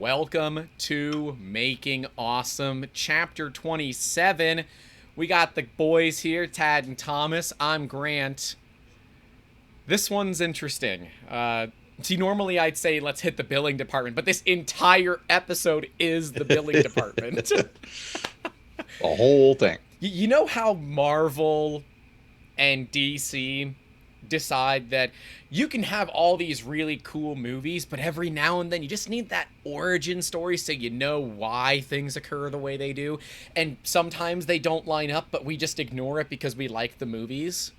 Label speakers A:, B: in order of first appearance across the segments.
A: Welcome to Making Awesome, Chapter 27. We got the boys here, Tad and Thomas. I'm Grant. This one's interesting. Normally I'd say let's hit the billing department, but this entire episode is the billing department.
B: The whole thing.
A: You know how Marvel and DC decide that you can have all these really cool movies, but every now and then you just need that origin story so you know why things occur the way they do. And sometimes they don't line up, but we just ignore it because we like the movies.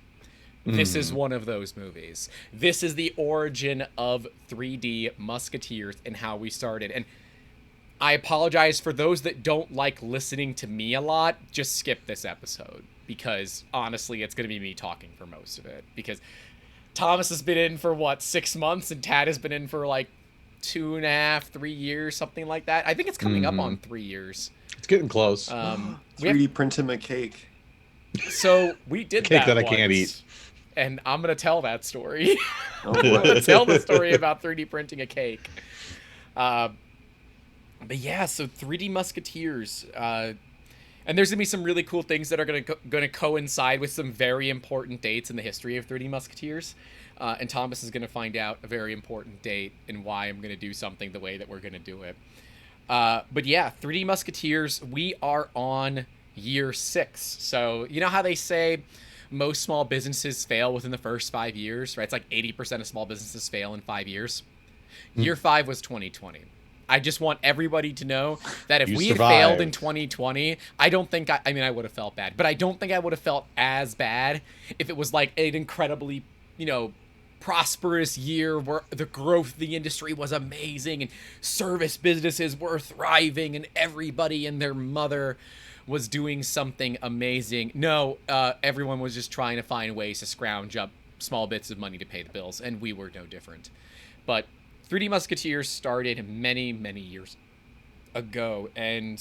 A: This is one of those movies. This is the origin of 3D Musketeers and how we started. And I apologize for those that don't like listening to me a lot. Just skip this episode because honestly, it's going to be me talking for most of it. Because Thomas has been in for 6 months and Tad has been in for 2.5, 3 years, something like that. I think it's coming up on 3 years.
B: It's getting close.
C: 3D print him a cake.
A: So we did
B: cake that
A: once,
B: I can't eat.
A: And I'm going to tell that story.
C: Oh,
A: I'm going to tell the story about 3D printing a cake. But yeah, so 3D Musketeers. And there's going to be some really cool things that are going to coincide with some very important dates in the history of 3D Musketeers. And Thomas is going to find out a very important date and why I'm going to do something the way that we're going to do it. But yeah, 3D Musketeers, we are on year 6. So you know how they say most small businesses fail within the first 5 years, right? It's like 80% of small businesses fail in 5 years. Year 5 was 2020. I just want everybody to know that if we had failed in 2020, I don't think I would have felt bad, but I don't think I would have felt as bad if it was like an incredibly, prosperous year where the growth of the industry was amazing and service businesses were thriving and everybody and their mother was doing something amazing. No, everyone was just trying to find ways to scrounge up small bits of money to pay the bills, and we were no different. But 3D Musketeers started many, many years ago, and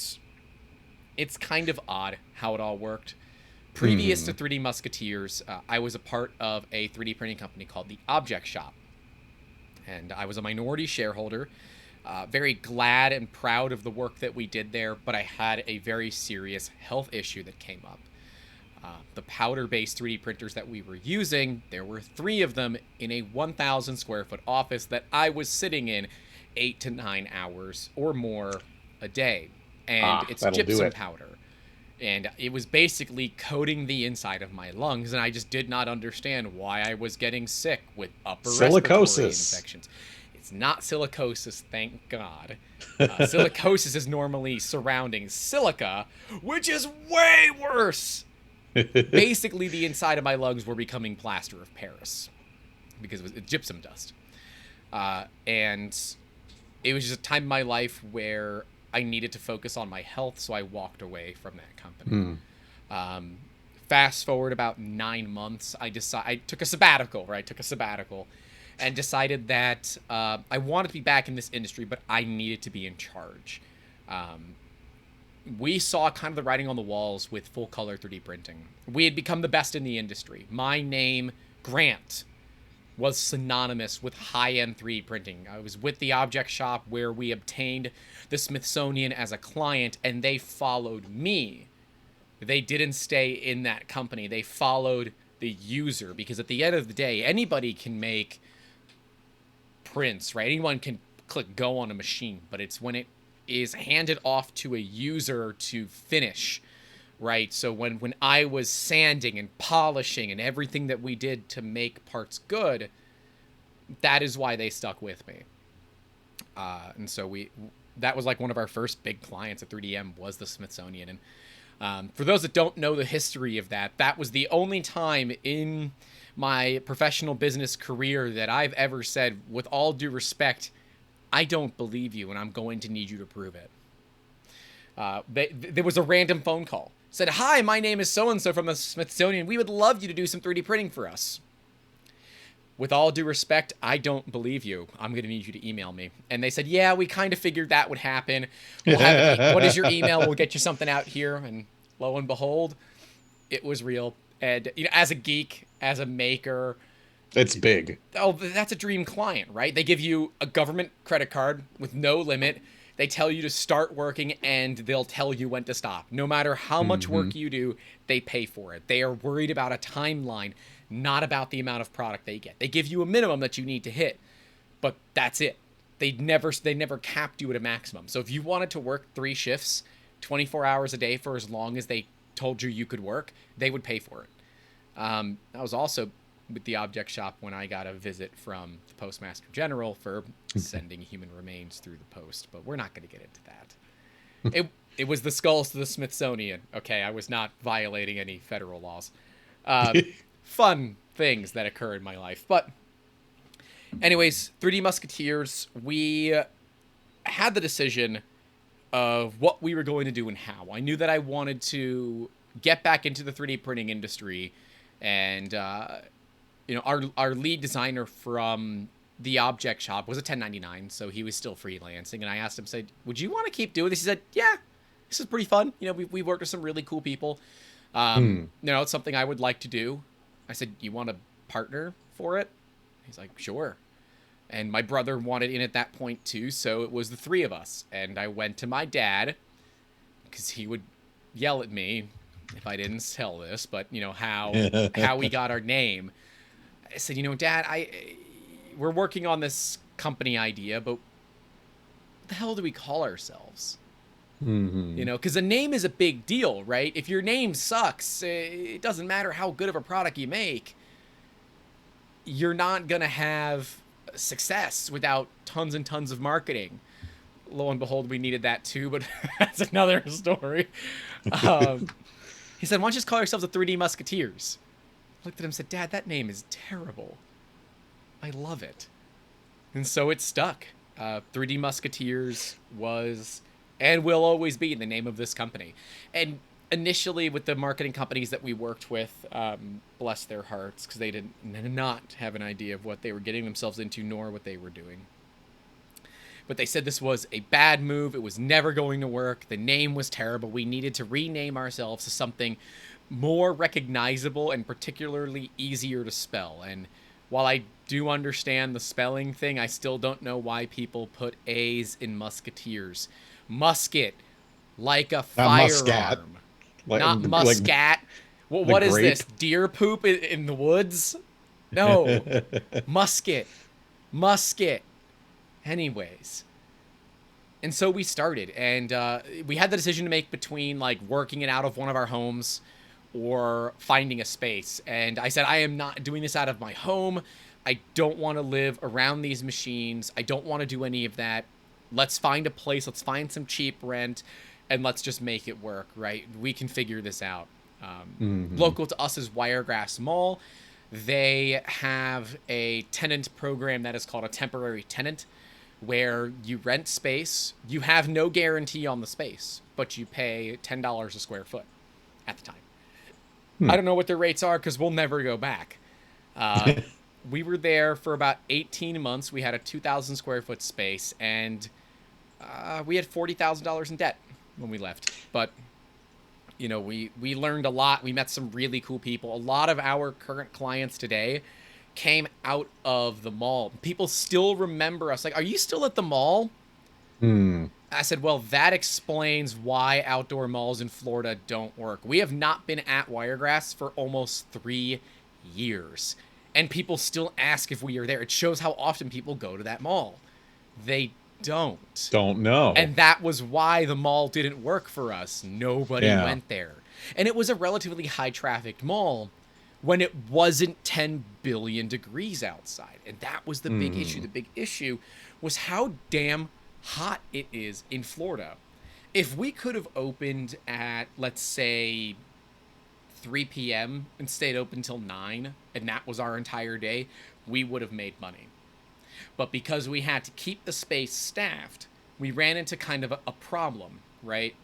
A: it's kind of odd how it all worked. Previous to 3D Musketeers, I was a part of a 3D printing company called the Object Shop, and I was a minority shareholder. Very glad and proud of the work that we did there, but I had a very serious health issue that came up. The powder-based 3D printers that we were using, there were 3 of them in a 1,000 square foot office that I was sitting in 8 to 9 hours or more a day. And it's gypsum powder. And it was basically coating the inside of my lungs, and I just did not understand why I was getting sick with upper respiratory infections. It's not silicosis, thank God. Silicosis is normally surrounding silica, which is way worse. Basically, the inside of my lungs were becoming plaster of Paris because it was gypsum dust. And it was just a time in my life where I needed to focus on my health, so I walked away from that company. Fast forward about 9 months, I took a sabbatical, right? And decided that I wanted to be back in this industry, but I needed to be in charge. We saw kind of the writing on the walls with full color 3D printing. We had become the best in the industry. My name, Grant, was synonymous with high-end 3D printing. I was with the Object Shop where we obtained the Smithsonian as a client, and they followed me. They didn't stay in that company. They followed the user, because at the end of the day, anybody can make prints, right? Anyone can click go on a machine, but it's when it is handed off to a user to finish, right? So when I was sanding and polishing and everything that we did to make parts good, that is why they stuck with me. And so that was like one of our first big clients at 3DM was the Smithsonian. And for those that don't know the history of that, that was the only time in my professional business career that I've ever said, with all due respect, I don't believe you, and I'm going to need you to prove it. There was a random phone call. Said, hi, my name is so-and-so from the Smithsonian. We would love you to do some 3D printing for us. With all due respect, I don't believe you. I'm going to need you to email me. And they said, yeah, we kind of figured that would happen. What is your email? We'll get you something out here. And lo and behold, it was real. And as a geek, as a maker,
B: It's big.
A: Oh, that's a dream client, right? They give you a government credit card with no limit. They tell you to start working and they'll tell you when to stop. No matter how much work you do, they pay for it. They are worried about a timeline, not about the amount of product they get. They give you a minimum that you need to hit, but that's it. They never capped you at a maximum. So if you wanted to work 3 shifts, 24 hours a day for as long as they told you could work, they would pay for it. That was also with the object shop when I got a visit from the Postmaster General for sending human remains through the post, but we're not going to get into that. It was the skulls to the Smithsonian. Okay, I was not violating any federal laws. Fun things that occur in my life. But anyways, 3D Musketeers, we had the decision of what we were going to do and how. I knew that I wanted to get back into the 3D printing industry, and our lead designer from the object shop was a 1099, so he was still freelancing. And I asked him, said, "Would you want to keep doing this?" He said, "Yeah, this is pretty fun. We worked with some really cool people. It's something I would like to do." I said, "You want to partner for it?" He's like, "Sure." And my brother wanted in at that point too, so it was the 3 of us. And I went to my dad, because he would yell at me if I didn't sell this, but how we got our name. I said, "Dad, we're working on this company idea, but what the hell do we call ourselves?" Because a name is a big deal, right? If your name sucks, it doesn't matter how good of a product you make. You're not going to have success without tons and tons of marketing. Lo and behold, we needed that too, but that's another story. He said, "Why don't you just call yourselves the 3D Musketeers?" I looked at him and said, "Dad, that name is terrible. I love it." And so it stuck. 3D Musketeers was and will always be the name of this company. And initially with the marketing companies that we worked with, bless their hearts, because they did not have an idea of what they were getting themselves into, nor what they were doing. But they said this was a bad move. It was never going to work. The name was terrible. We needed to rename ourselves to something more recognizable and particularly easier to spell. And while I do understand the spelling thing, I still don't know why people put A's in Musketeers. Musket, like a firearm. Not muscat. What is this? Deer poop in the woods? No. Musket. Anyways. And so we started, and we had the decision to make between working it out of one of our homes or finding a space. And I said, I am not doing this out of my home. I don't want to live around these machines. I don't want to do any of that. Let's find a place. Let's find some cheap rent, and let's just make it work, right? We can figure this out. Local to us is Wiregrass Mall. They have a tenant program that is called a temporary tenant, where you rent space. You have no guarantee on the space, but you pay $10 a square foot at the time. I don't know what their rates are because we'll never go back. We were there for about 18 months. We had a 2,000 square foot space, and we had $40,000 in debt when we left. But, we learned a lot. We met some really cool people. A lot of our current clients today came out of the mall. People still remember us. Like, "Are you still at the mall?" I said, "Well, that explains why outdoor malls in Florida don't work. We have not been at Wiregrass for almost 3 years. And people still ask if we are there. It shows how often people go to that mall. They don't.
B: Don't know.
A: And that was why the mall didn't work for us. Nobody went there. And it was a relatively high-trafficked mall when it wasn't 10 billion degrees outside. And that was the big issue. The big issue was how damn hot it is in Florida. If we could have opened at, let's say, 3 p.m. and stayed open till 9, and that was our entire day, we would have made money. But because we had to keep the space staffed, we ran into kind of a problem, right?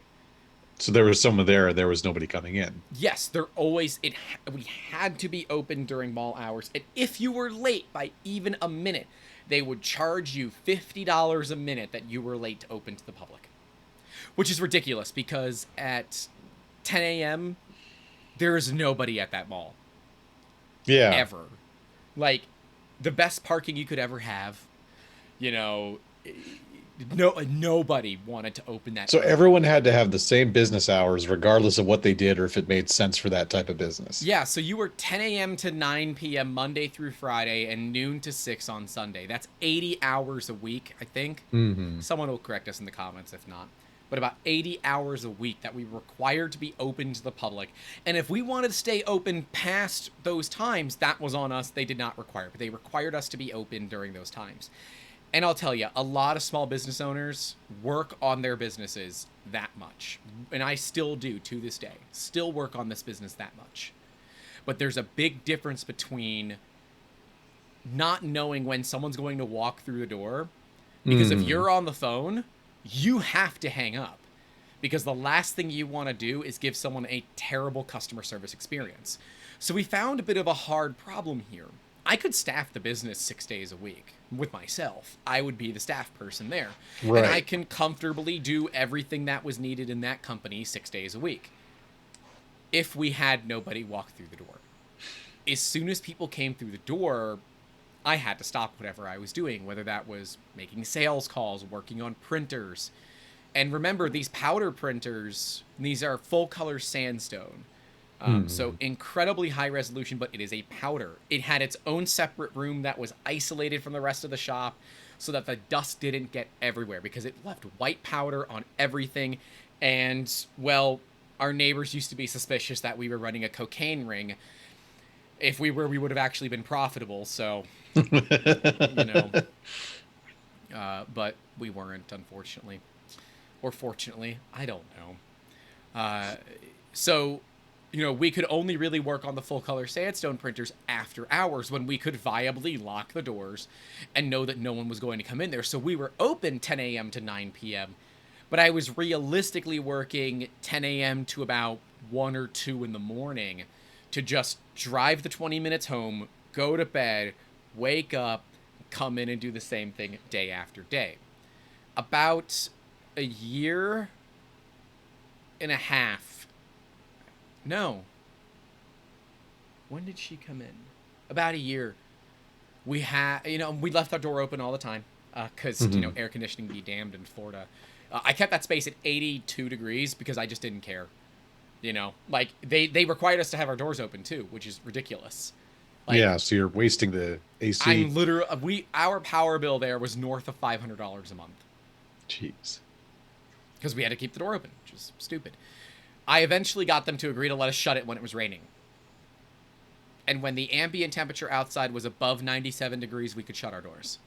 B: So there was someone there was nobody coming in.
A: Yes, we had to be open during mall hours. And if you were late by even a minute, they would charge you $50 a minute that you were late to open to the public. Which is ridiculous because at 10 a.m., there is nobody at that mall.
B: Yeah.
A: Ever. Like, the best parking you could ever have. nobody wanted to open that.
B: So everyone had to have the same business hours, regardless of what they did or if it made sense for that type of business.
A: Yeah, so you were 10 a.m. to 9 p.m. Monday through Friday and noon to 6 on Sunday. That's 80 hours a week, I think.
B: Mm-hmm.
A: Someone will correct us in the comments if not. But about 80 hours a week that we were required to be open to the public. And if we wanted to stay open past those times, that was on us. They did not require, but they required us to be open during those times. And I'll tell you, a lot of small business owners work on their businesses that much. And I still do to this day. Still work on this business that much. But there's a big difference between not knowing when someone's going to walk through the door. Because if you're on the phone, you have to hang up. Because the last thing you want to do is give someone a terrible customer service experience. So we found a bit of a hard problem here. I could staff the business 6 days a week with myself. I would be the staff person there.
B: Right.
A: And I can comfortably do everything that was needed in that company 6 days a week. If we had nobody walk through the door. As soon as people came through the door, I had to stop whatever I was doing, whether that was making sales calls, working on printers. And remember, these powder printers, these are full color sandstone. So incredibly high resolution, but it is a powder. It had its own separate room that was isolated from the rest of the shop so that the dust didn't get everywhere because it left white powder on everything. And, well, our neighbors used to be suspicious that we were running a cocaine ring. If we were, we would have actually been profitable. So, but we weren't, unfortunately. Or fortunately, I don't know. We could only really work on the full color sandstone printers after hours when we could viably lock the doors and know that no one was going to come in there. So we were open 10 a.m. to 9 p.m., but I was realistically working 10 a.m. to about 1 or 2 in the morning to just drive the 20 minutes home, go to bed, wake up, come in and do the same thing day after day. About a year and a half. No. When did she come in? About a year. We left our door open all the time because, air conditioning be damned in Florida. I kept that space at 82 degrees because I just didn't care. They required us to have our doors open too, which is ridiculous.
B: So you're wasting the AC.
A: Our power bill there was north of $500 a month.
B: Jeez.
A: Because we had to keep the door open, which is stupid. I eventually got them to agree to let us shut it when it was raining. And when the ambient temperature outside was above 97 degrees, we could shut our doors.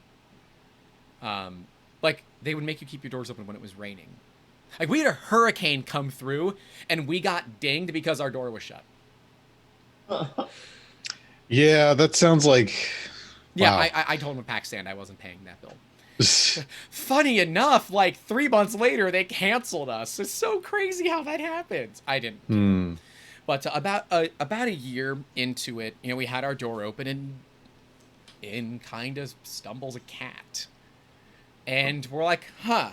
A: They would make you keep your doors open when it was raining. We had a hurricane come through, and we got dinged because our door was shut.
B: Yeah, that sounds like...
A: Yeah,
B: wow.
A: I told them to pack sand. I wasn't paying that bill. Funny enough, 3 months later, they canceled us. It's so crazy how that happens. I didn't. But about a year into it, we had our door open, and in kind of stumbles a cat. And we're like, huh.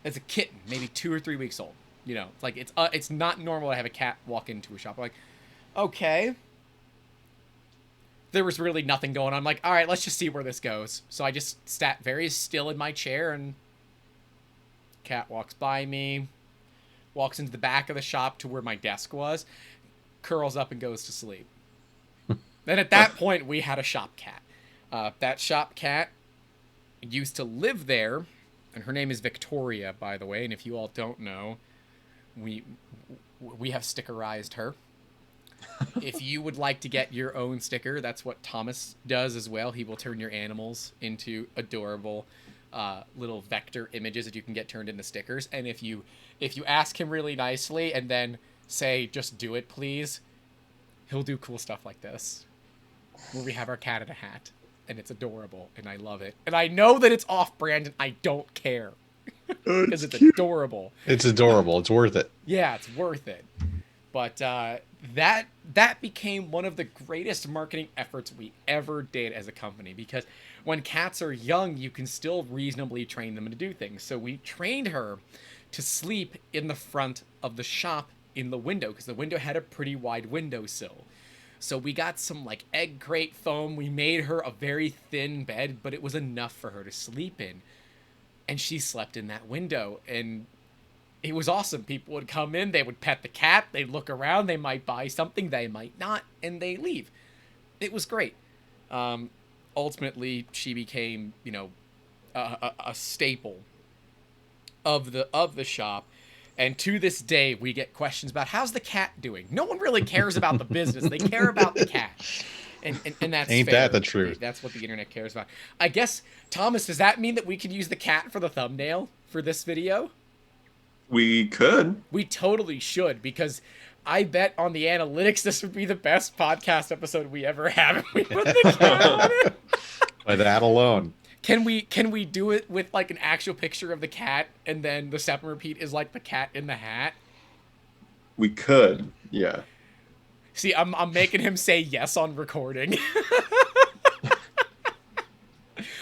A: It's a kitten, maybe 2 or 3 weeks old. It's not normal to have a cat walk into a shop. We're like, okay. There was really nothing going on. I'm like, all right, let's just see where this goes. So I just sat very still in my chair, and cat walks by me, walks into the back of the shop to where my desk was, curls up and goes to sleep. Then at that point, we had a shop cat. That shop cat used to live there, and her name is Victoria, by the way. And if you all don't know, we have stickerized her. If you would like to get your own sticker, that's what Thomas does as well. He will turn your animals into adorable little vector images that you can get turned into stickers. And if you ask him really nicely and then say, just do it, please, he'll do cool stuff like this. Where we have our cat in a hat. And it's adorable, and I love it. And I know that it's off-brand, and I don't care. Because it's adorable.
B: It's adorable. It's worth it.
A: Yeah, it's worth it. But that became one of the greatest marketing efforts we ever did as a company. Because when cats are young, you can still reasonably train them to do things. So we trained her to sleep in the front of the shop in the window, because the window had a pretty wide windowsill. So we got some like egg crate foam. We made her a very thin bed, but it was enough for her to sleep in. And she slept in that window. And it was awesome. People would come in, they would pet the cat, they'd look around, they might buy something, they might not, and they leave. It was great. Ultimately, she became, you know, a staple of the shop. And to this day, we get questions about how's the cat doing. No one really cares about the business; they care about the cat, and that's
B: Ain't
A: fair.
B: that the truth?
A: That's what the internet cares about. I guess, Thomas, does that mean that we could use the cat for the thumbnail for this video?
C: We could.
A: We totally should, because I bet on the analytics this would be the best podcast episode we ever have if we put the cat on it.
B: By that alone.
A: Can we do it with like an actual picture of the cat, and then the step and repeat is like the cat in the hat?
C: We could. Yeah.
A: See, I'm making him say yes on recording.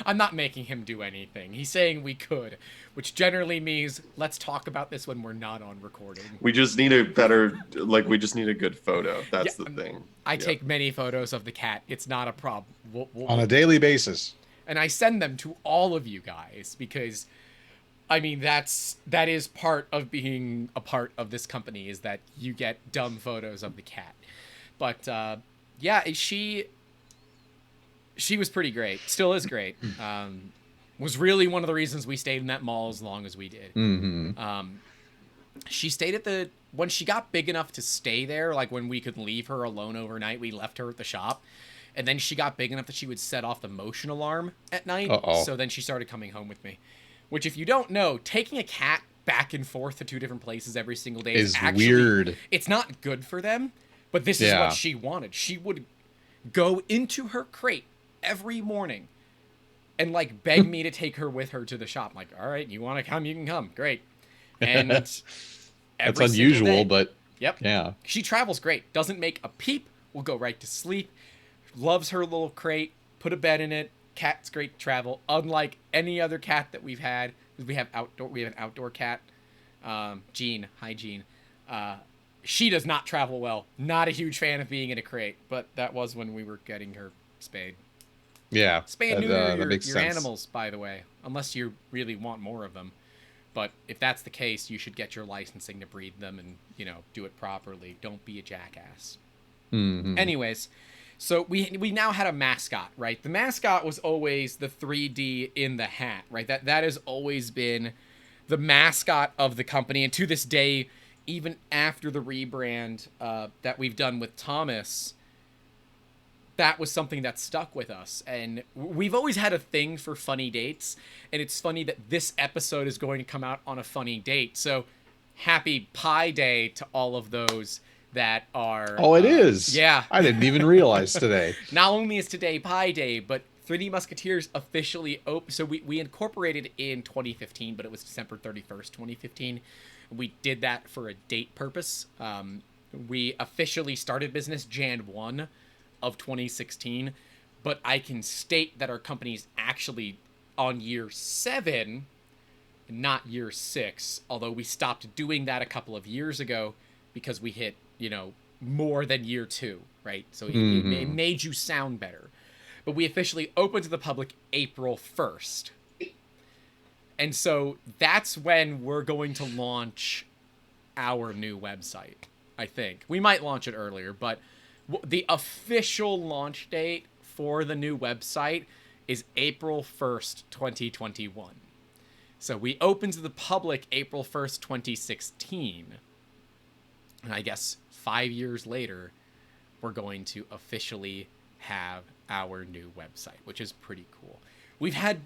A: I'm not making him do anything. He's saying we could, which generally means let's talk about this when we're not on recording.
C: We just need a better, like, we just need a good photo. That's
A: Yeah,
C: the thing.
A: I take many photos of the cat. It's not a problem.
B: On a daily basis.
A: And I send them to all of you guys because, I mean, that is part of being a part of this company, is that you get dumb photos of the cat. But yeah, she was pretty great. Still is great. Was really one of the reasons we stayed in that mall as long as we did.
B: Mm-hmm.
A: She stayed when she got big enough to stay there, like when we could leave her alone overnight, we left her at the shop. And then she got big enough that she would set off the motion alarm at night.
B: Uh-oh.
A: So then she started coming home with me. Which, if you don't know, taking a cat back and forth to 2 different places every single day is actually
B: weird.
A: It's not good for them, but this is what she wanted. She would go into her crate every morning and like beg me to take her with her to the shop. I'm like, all right, you want to come, you can come. Great. And
B: That's
A: every single
B: unusual,
A: day-
B: but
A: Yep.
B: yeah.
A: She travels great. Doesn't make a peep. Will go right to sleep. Loves her little crate. Put a bed in it. Cat's great to travel. Unlike any other cat that we've had, we have an outdoor cat. Jean. Hi, Jean. She does not travel well. Not a huge fan of being in a crate. But that was when we were getting her spayed.
B: Yeah.
A: Spay and neuter
B: makes
A: your
B: sense.
A: animals, by the way. Unless you really want more of them. But if that's the case, you should get your licensing to breed them and, you know, do it properly. Don't be a jackass.
B: Mm-hmm.
A: Anyways, so we now had a mascot, right? The mascot was always the 3D in the hat, right? That has always been the mascot of the company. And to this day, even after the rebrand that we've done with Thomas, that was something that stuck with us. And we've always had a thing for funny dates. And it's funny that this episode is going to come out on a funny date. So happy Pi Day to all of those that are...
B: Oh, it is?
A: Yeah.
B: I didn't even realize today.
A: Not only is today Pi Day, but 3D Musketeers officially opened. So we incorporated in 2015, but it was December 31st, 2015. We did that for a date purpose. We officially started business Jan 1 of 2016, but I can state that our company's actually on year 7, not year 6, although we stopped doing that a couple of years ago because we hit, you know, more than year 2, right? So it made you sound better. But we officially opened to the public April 1st. And so that's when we're going to launch our new website, I think. We might launch it earlier, but the official launch date for the new website is April 1st, 2021. So we opened to the public April 1st, 2016. And I guess 5 years later, we're going to officially have our new website, which is pretty cool. We've had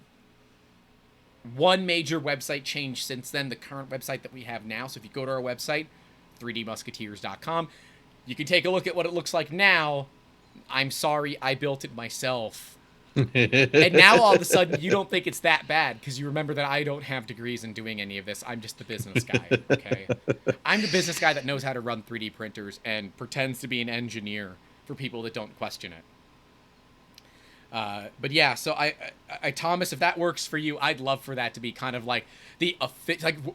A: one major website change since then, the current website that we have now. So if you go to our website, 3dmusketeers.com, you can take a look at what it looks like now. I'm sorry, I built it myself. And now all of a sudden you don't think it's that bad because you remember that I don't have degrees in doing any of this. I'm just the business guy, okay? I'm the business guy that knows how to run 3D printers and pretends to be an engineer for people that don't question it. But yeah, so I Thomas, if that works for you, I'd love for that to be kind of like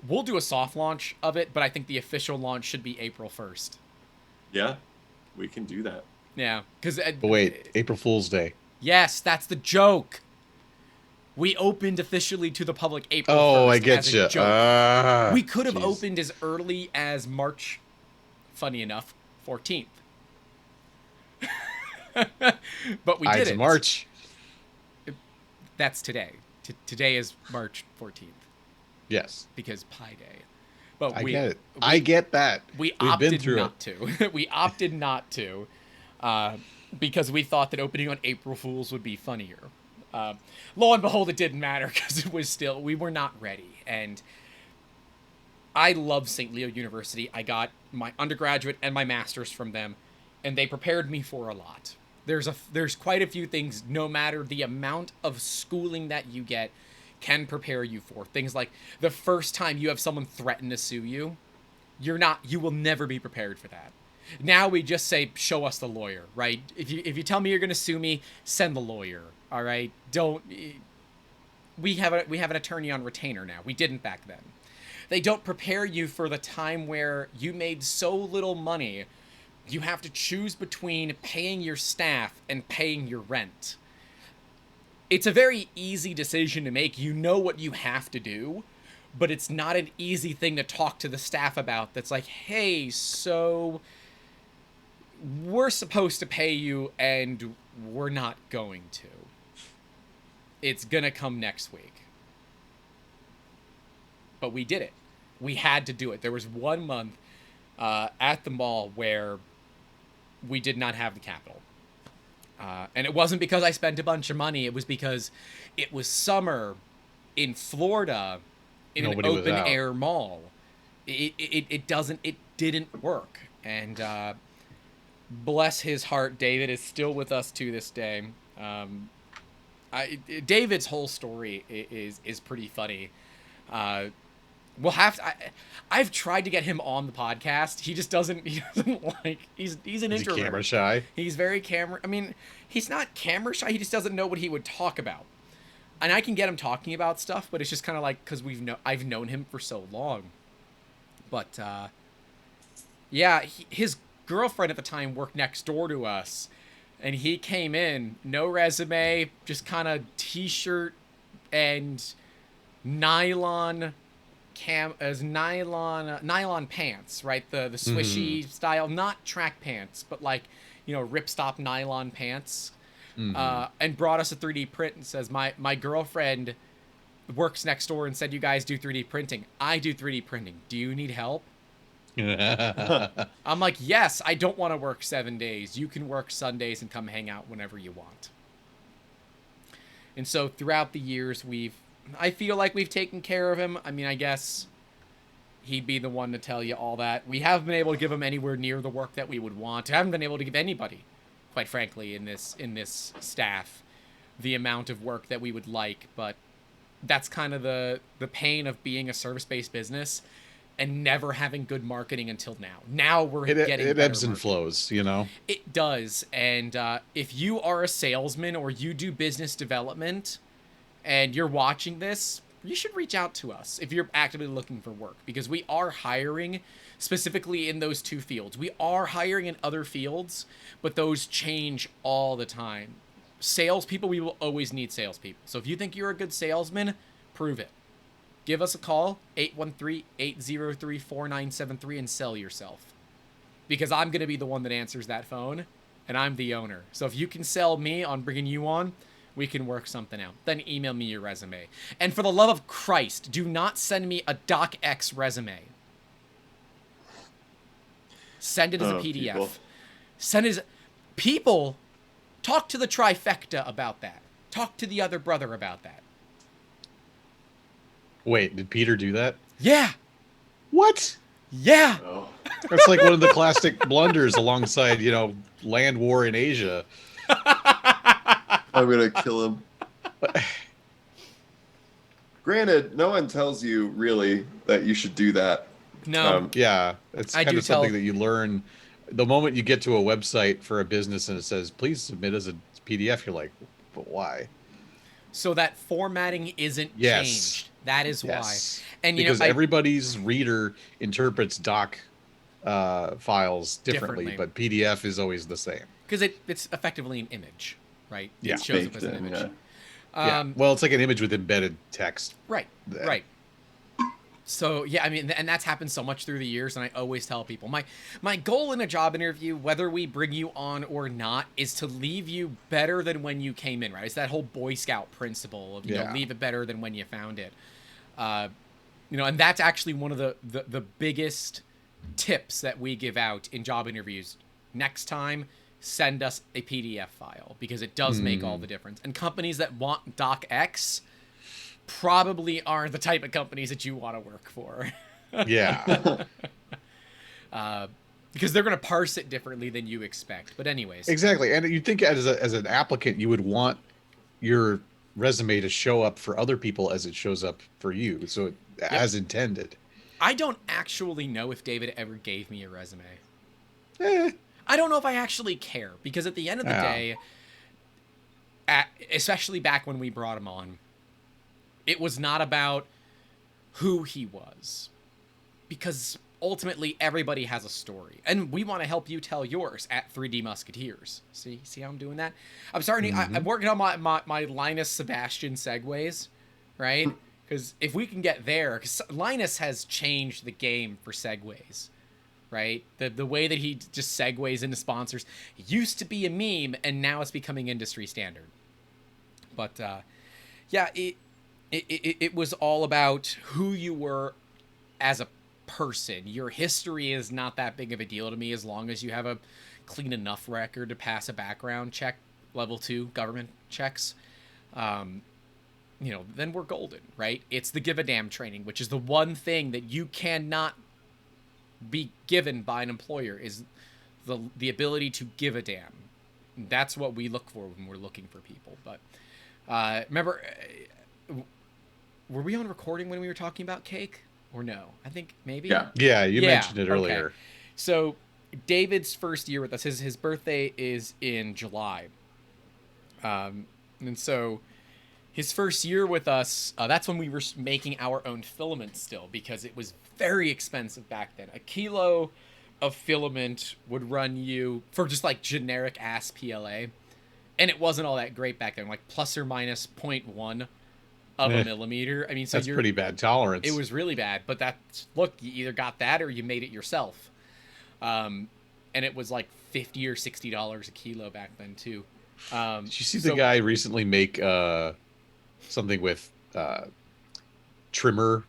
A: we'll do a soft launch of it, but I think the official launch should be April 1st.
C: Yeah, we can do that.
A: Yeah, because
B: But wait, April Fool's Day.
A: yes, that's the joke. We opened officially to the public April 1st
B: Oh, I
A: as
B: get
A: a
B: you.
A: joke. We could have
B: Jeez.
A: opened as early as March, funny enough, 14th. But we
B: Ides
A: didn't.
B: of March.
A: That's today. Today is March 14th
B: Yes,
A: because Pi Day. But
B: I get it. I get that.
A: We
B: We've been
A: opted
B: through
A: not
B: it.
A: to. We opted not to because we thought that opening on April Fools would be funnier. Lo and behold, it didn't matter because it was still, we were not ready. And I love St. Leo University. I got my undergraduate and my master's from them, and they prepared me for a lot. There's quite a few things, no matter the amount of schooling that you get, can prepare you for. Things like the first time you have someone threaten to sue you, you will never be prepared for that. Now we just say, show us the lawyer, right? If you tell me you're going to sue me, send the lawyer, all right? We have an attorney on retainer now. We didn't back then. They don't prepare you for the time where you made so little money, you have to choose between paying your staff and paying your rent. It's a very easy decision to make. You know what you have to do, but it's not an easy thing to talk to the staff about. That's like, hey, so we're supposed to pay you and we're not going to. It's gonna come next week. But we did it. We had to do it. There was 1 month at the mall where we did not have the capital. And it wasn't because I spent a bunch of money. It was because it was summer in Florida in
B: Nobody
A: an
B: was
A: open
B: out.
A: air mall. It didn't work. And bless his heart, David is still with us to this day. David's whole story is pretty funny. We'll have to. I've tried to get him on the podcast. He just doesn't. He doesn't like. He's an
B: Is he
A: introvert.
B: camera shy?
A: He's very camera. I mean, he's not camera shy. He just doesn't know what he would talk about. And I can get him talking about stuff, but it's just kind of like because I've known him for so long. But yeah, his girlfriend at the time worked next door to us, and he came in, no resume, just kind of t-shirt and nylon pants, right? The swishy style, not track pants, but like, ripstop nylon pants. And brought us a 3D print and says, my girlfriend works next door and said you guys do 3D printing. I do 3D printing. Do you need help? I'm like, yes, I don't want to work 7 days. You can work Sundays and come hang out whenever you want. And so throughout the years, I feel like we've taken care of him. I mean, I guess he'd be the one to tell you all that. We haven't been able to give him anywhere near the work that we would want. I haven't been able to give anybody, quite frankly, in this staff, the amount of work that we would like. But that's kind of the pain of being a service-based business and never having good marketing until now. Now we're getting
B: it
A: better
B: ebbs and
A: marketing.
B: flows,
A: It does. And if you are a salesman or you do business development and you're watching this, you should reach out to us if you're actively looking for work, because we are hiring specifically in those two fields. We are hiring in other fields, but those change all the time. Salespeople, we will always need salespeople. So if you think you're a good salesman, prove it. Give us a call, 813-803-4973, and sell yourself. Because I'm going to be the one that answers that phone, and I'm the owner. So if you can sell me on bringing you on, we can work something out. Then email me your resume. And for the love of Christ, do not send me a DocX resume. Send it as a PDF.
C: People.
A: Send it as... People, talk to the trifecta about that. Talk to the other brother about that.
B: Wait, did Peter do that?
A: Yeah.
B: What?
A: Yeah.
C: Oh.
B: That's like one of the classic blunders alongside, land war in Asia.
C: I'm gonna kill him. Granted, no one tells you really that you should do that.
A: No.
B: Yeah, it's
A: I
B: kind
A: do
B: of something
A: tell-
B: that you learn the moment you get to a website for a business and it says, please submit as a PDF. You're like, but why?
A: So that formatting isn't
B: Yes.
A: changed. That is
B: Yes.
A: why. And
B: because everybody's reader interprets doc files differently,
A: Differently.
B: but PDF is always the same.
A: Because it's effectively an image, right?
B: Yeah.
A: It shows up
C: Baked
A: as an
C: in,
A: image.
B: Yeah. Well, it's like an image with embedded text.
A: Right,
B: there.
A: right. So yeah, I mean, and that's happened so much through the years, and I always tell people my goal in a job interview, whether we bring you on or not, is to leave you better than when you came in. Right? It's that whole Boy Scout principle of leave it better than when you found it. And that's actually one of the biggest tips that we give out in job interviews. Next time, send us a PDF file because it does make all the difference. And companies that want DocX probably aren't the type of companies that you want to work for.
B: Yeah.
A: Because they're going to parse it differently than you expect. But anyways.
B: Exactly. And you'd think as an applicant, you would want your resume to show up for other people as it shows up for you. So as intended.
A: I don't actually know if David ever gave me a resume.
B: Eh.
A: I don't know if I actually care. Because at the end of the day, especially back when we brought him on, it was not about who he was. Because ultimately, everybody has a story. And we want to help you tell yours at 3D Musketeers. See how I'm doing that? I'm starting I'm working on my Linus Sebastian segues, right? Because if we can get there, because Linus has changed the game for segues, right? The way that he just segues into sponsors. It used to be a meme, and now it's becoming industry standard. But, yeah, it was all about who you were as a person. Your history is not that big of a deal to me as long as you have a clean enough record to pass a background check, level 2 government checks. Then we're golden, right? It's the give a damn training, which is the one thing that you cannot be given by an employer is the ability to give a damn. That's what we look for when we're looking for people. But remember, were we on recording when we were talking about cake or no? I think maybe.
B: Yeah, you mentioned it earlier.
A: Okay. So David's first year with us, his birthday is in July. And so his first year with us, that's when we were making our own filament still, because it was very expensive back then. A kilo of filament would run you, for just like generic ass PLA, and it wasn't all that great back then, like plus or minus 0.1 of a millimeter. I mean, so
B: that's pretty bad tolerance.
A: It was really bad, but look, you either got that or you made it yourself. And it was like $50 or $60 a kilo back then too.
B: Did you see the guy recently make something with trimmer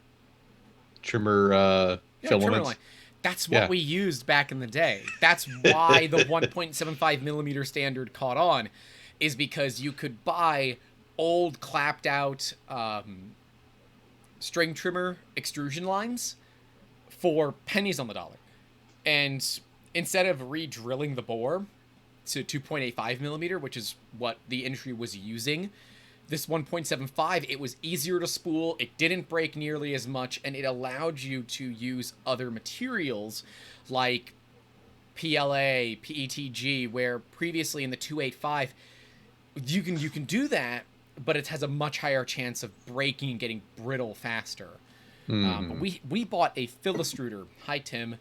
B: filaments?
A: That's what we used back in the day. That's why the 1.75 millimeter standard caught on, is because you could buy old clapped out string trimmer extrusion lines for pennies on the dollar. And instead of re-drilling the bore to 2.85 millimeter, which is what the industry was using, this 1.75, it was easier to spool, it didn't break nearly as much, and it allowed you to use other materials like PLA, PETG, where previously in the 285, you can do that, but it has a much higher chance of breaking and getting brittle faster. We bought a Filextruder. Hi, Tim.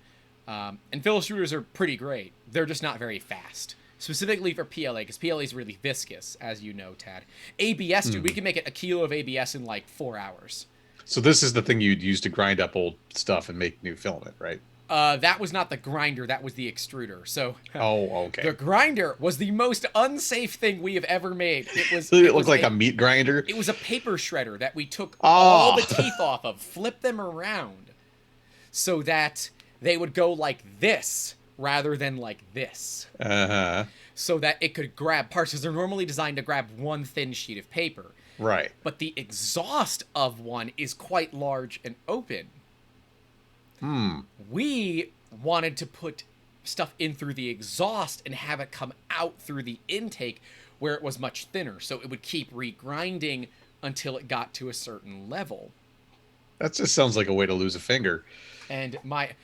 A: And Filextruders are pretty great. They're just not very fast. Specifically for PLA, because PLA is really viscous, as you know, Tad. ABS, dude, we can make it a kilo of ABS in like 4 hours.
B: So this is the thing you'd use to grind up old stuff and make new filament, right?
A: That was not the grinder, that was the extruder. So
B: okay.
A: The grinder was the most unsafe thing we have ever made. It
B: looked like a meat grinder.
A: It was a paper shredder that we took all the teeth off of, flipped them around so that they would go like this rather than like this. So that it could grab parts, because they're normally designed to grab one thin sheet of paper.
B: Right.
A: But the exhaust of one is quite large and open. We wanted to put stuff in through the exhaust and have it come out through the intake where it was much thinner, so it would keep regrinding until it got to a certain level.
B: That just sounds like a way to lose a finger.
A: And my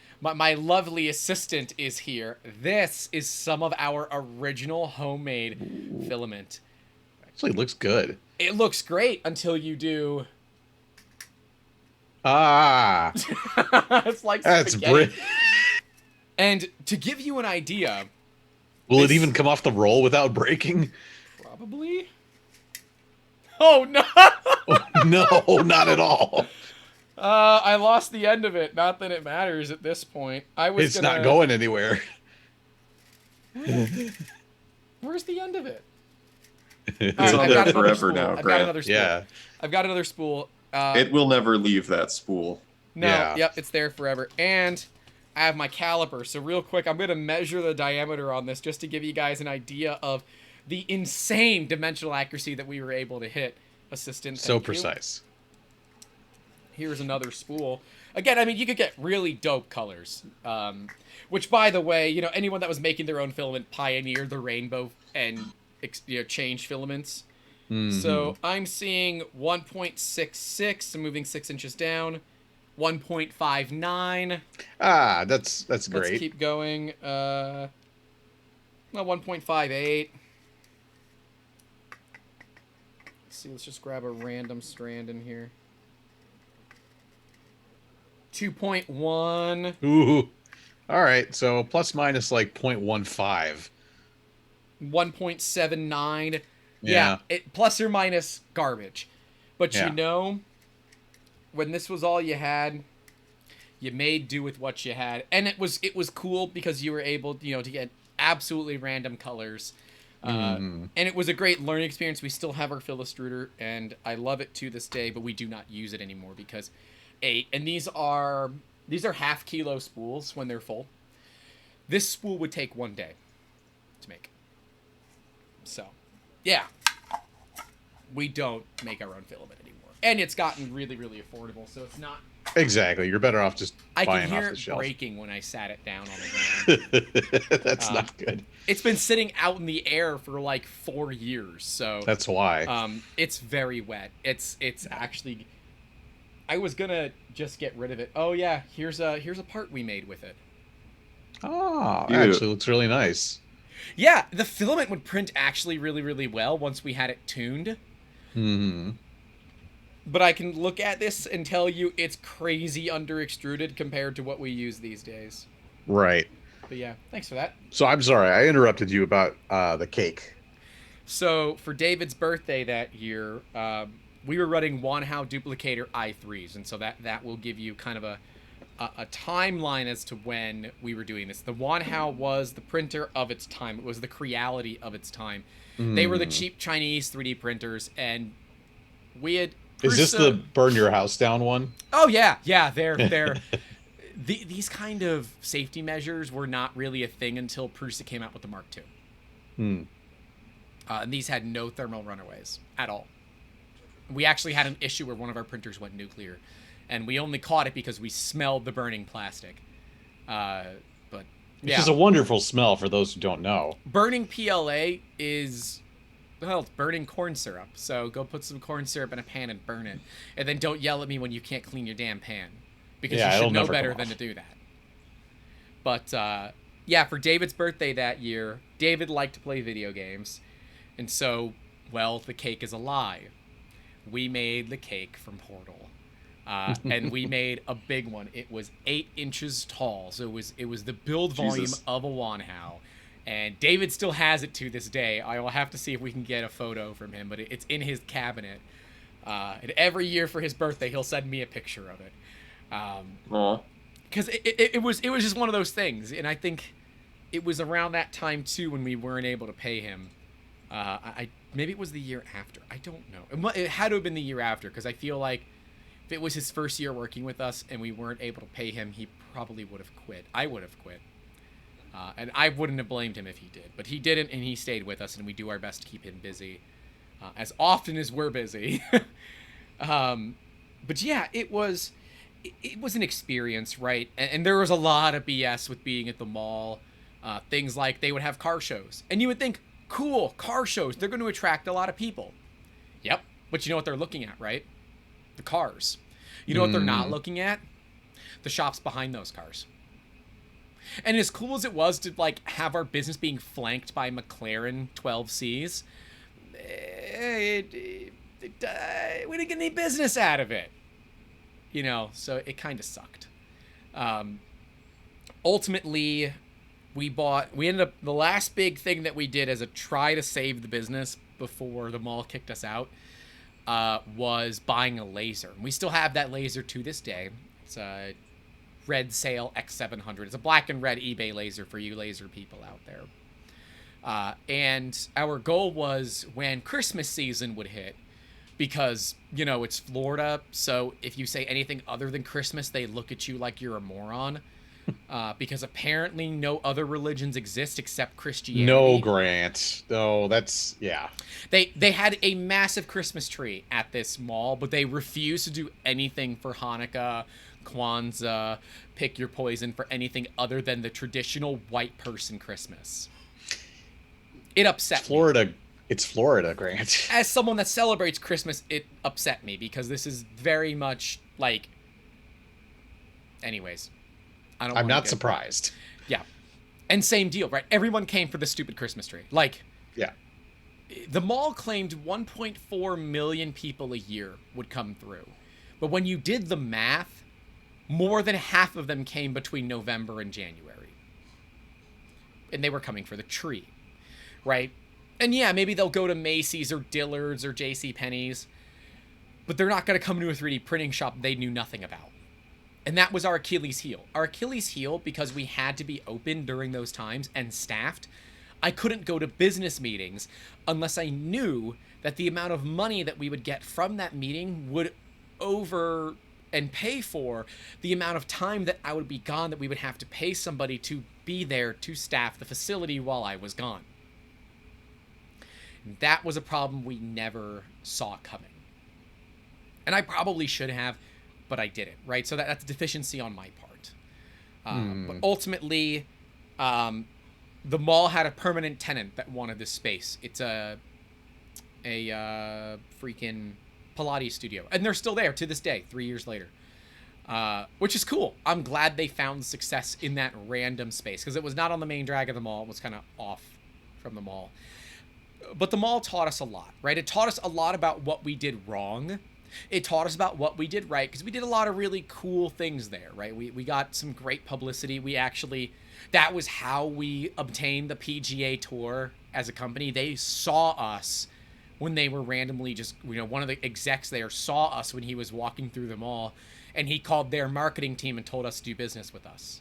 A: lovely assistant is here. This is some of our original homemade filament.
B: Actually, it looks good.
A: It looks great until you do.
B: It's
A: like
B: that's
A: spaghetti. And to give you an idea,
B: Will it
A: this-
B: even come off the roll without breaking?
A: probably. Oh no!
B: No, not at all.
A: I lost the end of it. Not that it matters at this point. I was
B: It's
A: gonna.
B: not going anywhere.
A: Where's the end of it?
C: It's
A: All right,
C: on
A: I've
C: there
A: got another
C: forever
A: spool.
C: now,
A: I've got
C: Grant.
A: another spool.
B: Yeah.
A: I've got another spool.
C: It will never leave that spool.
A: No,
B: Yeah.
A: yep, it's there forever. And I have my caliper. So real quick, I'm going to measure the diameter on this just to give you guys an idea of the insane dimensional accuracy that we were able to hit. Assistant,
B: So
A: thank you.
B: precise.
A: Here's another spool. Again, I mean, you could get really dope colors. Which, by the way, you know, anyone that was making their own filament pioneered the rainbow and changed filaments. So I'm seeing 1.66, so moving 6 inches down. 1.59.
B: Ah, that's great.
A: Let's keep going. Well, 1.58. Let's see, let's just grab a random strand in here. 2.1.
B: Ooh. All right, so plus minus like 0.15.
A: 1.79.
B: Yeah.
A: It plus or minus garbage. But
B: Yeah.
A: you know, when this was all you had, you made do with what you had. And it was cool because you were able, you know, to get absolutely random colors. And it was a great learning experience. We still have our Philistruder, and I love it to this day, but we do not use it anymore because and these are half-kilo spools when they're full. This spool would take 1 day to make. So, yeah. We don't make our own filament anymore. And it's gotten really, really affordable, so it's not...
B: Exactly. You're better off just
A: I
B: buying
A: can hear
B: off the
A: it
B: shelf.
A: breaking when I sat it down on the ground.
B: That's not good.
A: It's been sitting out in the air for like 4 years, so...
B: That's why.
A: It's very wet. It's actually... I was gonna just get rid of it. Oh yeah, here's a part we made with it.
B: Oh,
C: Cute.
B: actually looks really nice.
A: Yeah, the filament would print actually really, really well once we had it tuned. But I can look at this and tell you it's crazy under extruded compared to what we use these days.
B: Right.
A: But yeah, thanks for that.
B: So I'm sorry, I interrupted you about the cake.
A: So for David's birthday that year, we were running Wanhao duplicator i3s, and so that will give you kind of a timeline as to when we were doing this. The Wanhao was the printer of its time. It was the Creality of its time. They were the cheap Chinese 3D printers, and we had...
B: Is this the burn your house down one?
A: Oh yeah, they're these kind of safety measures were not really a thing until Prusa came out with the Mark II. And these had no thermal runaways at all. We actually had an issue where one of our printers went nuclear, and we only caught it because we smelled the burning plastic. But
B: Which
A: yeah,
B: is a wonderful smell for those who don't know.
A: burning PLA is... Well, it's burning corn syrup. So go put some corn syrup in a pan and burn it. And then don't yell at me when you can't clean your damn pan. Because
B: Yeah,
A: you
B: it'll
A: should know
B: never
A: better
B: come
A: than
B: off.
A: to do that. But, yeah, for David's birthday that year, David liked to play video games. And so, well, the cake is a lie. We made the cake from Portal. And we made a big one. It was 8 inches tall. So it was the build volume
C: Jesus.
A: of a Wanhao. And David still has it to this day. I will have to see if we can get a photo from him, but it's in his cabinet. And every year for his birthday, he'll send me a picture of it.
C: Aw.
A: Because it was just one of those things. And I think it was around that time, too, when we weren't able to pay him. Maybe it was the year after. I don't know. It had to have been the year after, because I feel like if it was his first year working with us and we weren't able to pay him, he probably would have quit. I would have quit. And I wouldn't have blamed him if he did. But he didn't, and he stayed with us, and we do our best to keep him busy. As often as we're busy. But yeah, it was an experience, right? And there was a lot of BS with being at the mall. Things like they would have car shows. And you would think, cool, car shows, they're going to attract a lot of people. Yep. But you know what they're looking at, right? The cars. You know what they're not looking at? The shops behind those cars. And as cool as it was to like have our business being flanked by McLaren 12Cs, we didn't get any business out of it. You know, so it kind of sucked. ultimately, we ended up, the last big thing that we did as a try to save the business before the mall kicked us out was buying a laser. And we still have that laser to this day. It's a Red Sail X700. It's a black and red eBay laser for you laser people out there. And our goal was when Christmas season would hit, because, you know, it's Florida, so if you say anything other than Christmas, they look at you like you're a moron. Because apparently no other religions exist except Christianity.
B: No, Grant. No, that's, yeah.
A: They had a massive Christmas tree at this mall, but they refused to do anything for Hanukkah, Kwanzaa, pick your poison, for anything other than the traditional white person Christmas. It upset
B: Florida.
A: me.
B: It's Florida, Grant.
A: As someone that celebrates Christmas, it upset me because this is very much like... Anyways.
B: I'm not surprised.
A: Yeah. And same deal, right? Everyone came for the stupid Christmas tree. Like...
B: Yeah.
A: The mall claimed 1.4 million people a year would come through. But when you did the math, more than half of them came between November and January. And they were coming for the tree, right? And yeah, maybe they'll go to Macy's or Dillard's or JCPenney's, but they're not going to come to a 3D printing shop they knew nothing about. And that was our Achilles heel. Our Achilles heel, because we had to be open during those times and staffed, I couldn't go to business meetings unless I knew that the amount of money that we would get from that meeting would over and pay for the amount of time that I would be gone, that we would have to pay somebody to be there to staff the facility while I was gone. That was a problem we never saw coming. And I probably should have, but I didn't, right? So that's a deficiency on my part. But ultimately, the mall had a permanent tenant that wanted this space. It's a freaking Pilates studio. And they're still there to this day, 3 years later. Which is cool. I'm glad they found success in that random space, because it was not on the main drag of the mall. It was kind of off from the mall. But the mall taught us a lot, right? It taught us a lot about what we did wrong. It taught us about what we did right, because we did a lot of really cool things there, right? We got some great publicity. We actually, that was how we obtained the PGA Tour as a company. They saw us when they were randomly just, you know, one of the execs there saw us when he was walking through the mall, and he called their marketing team and told us to do business with us.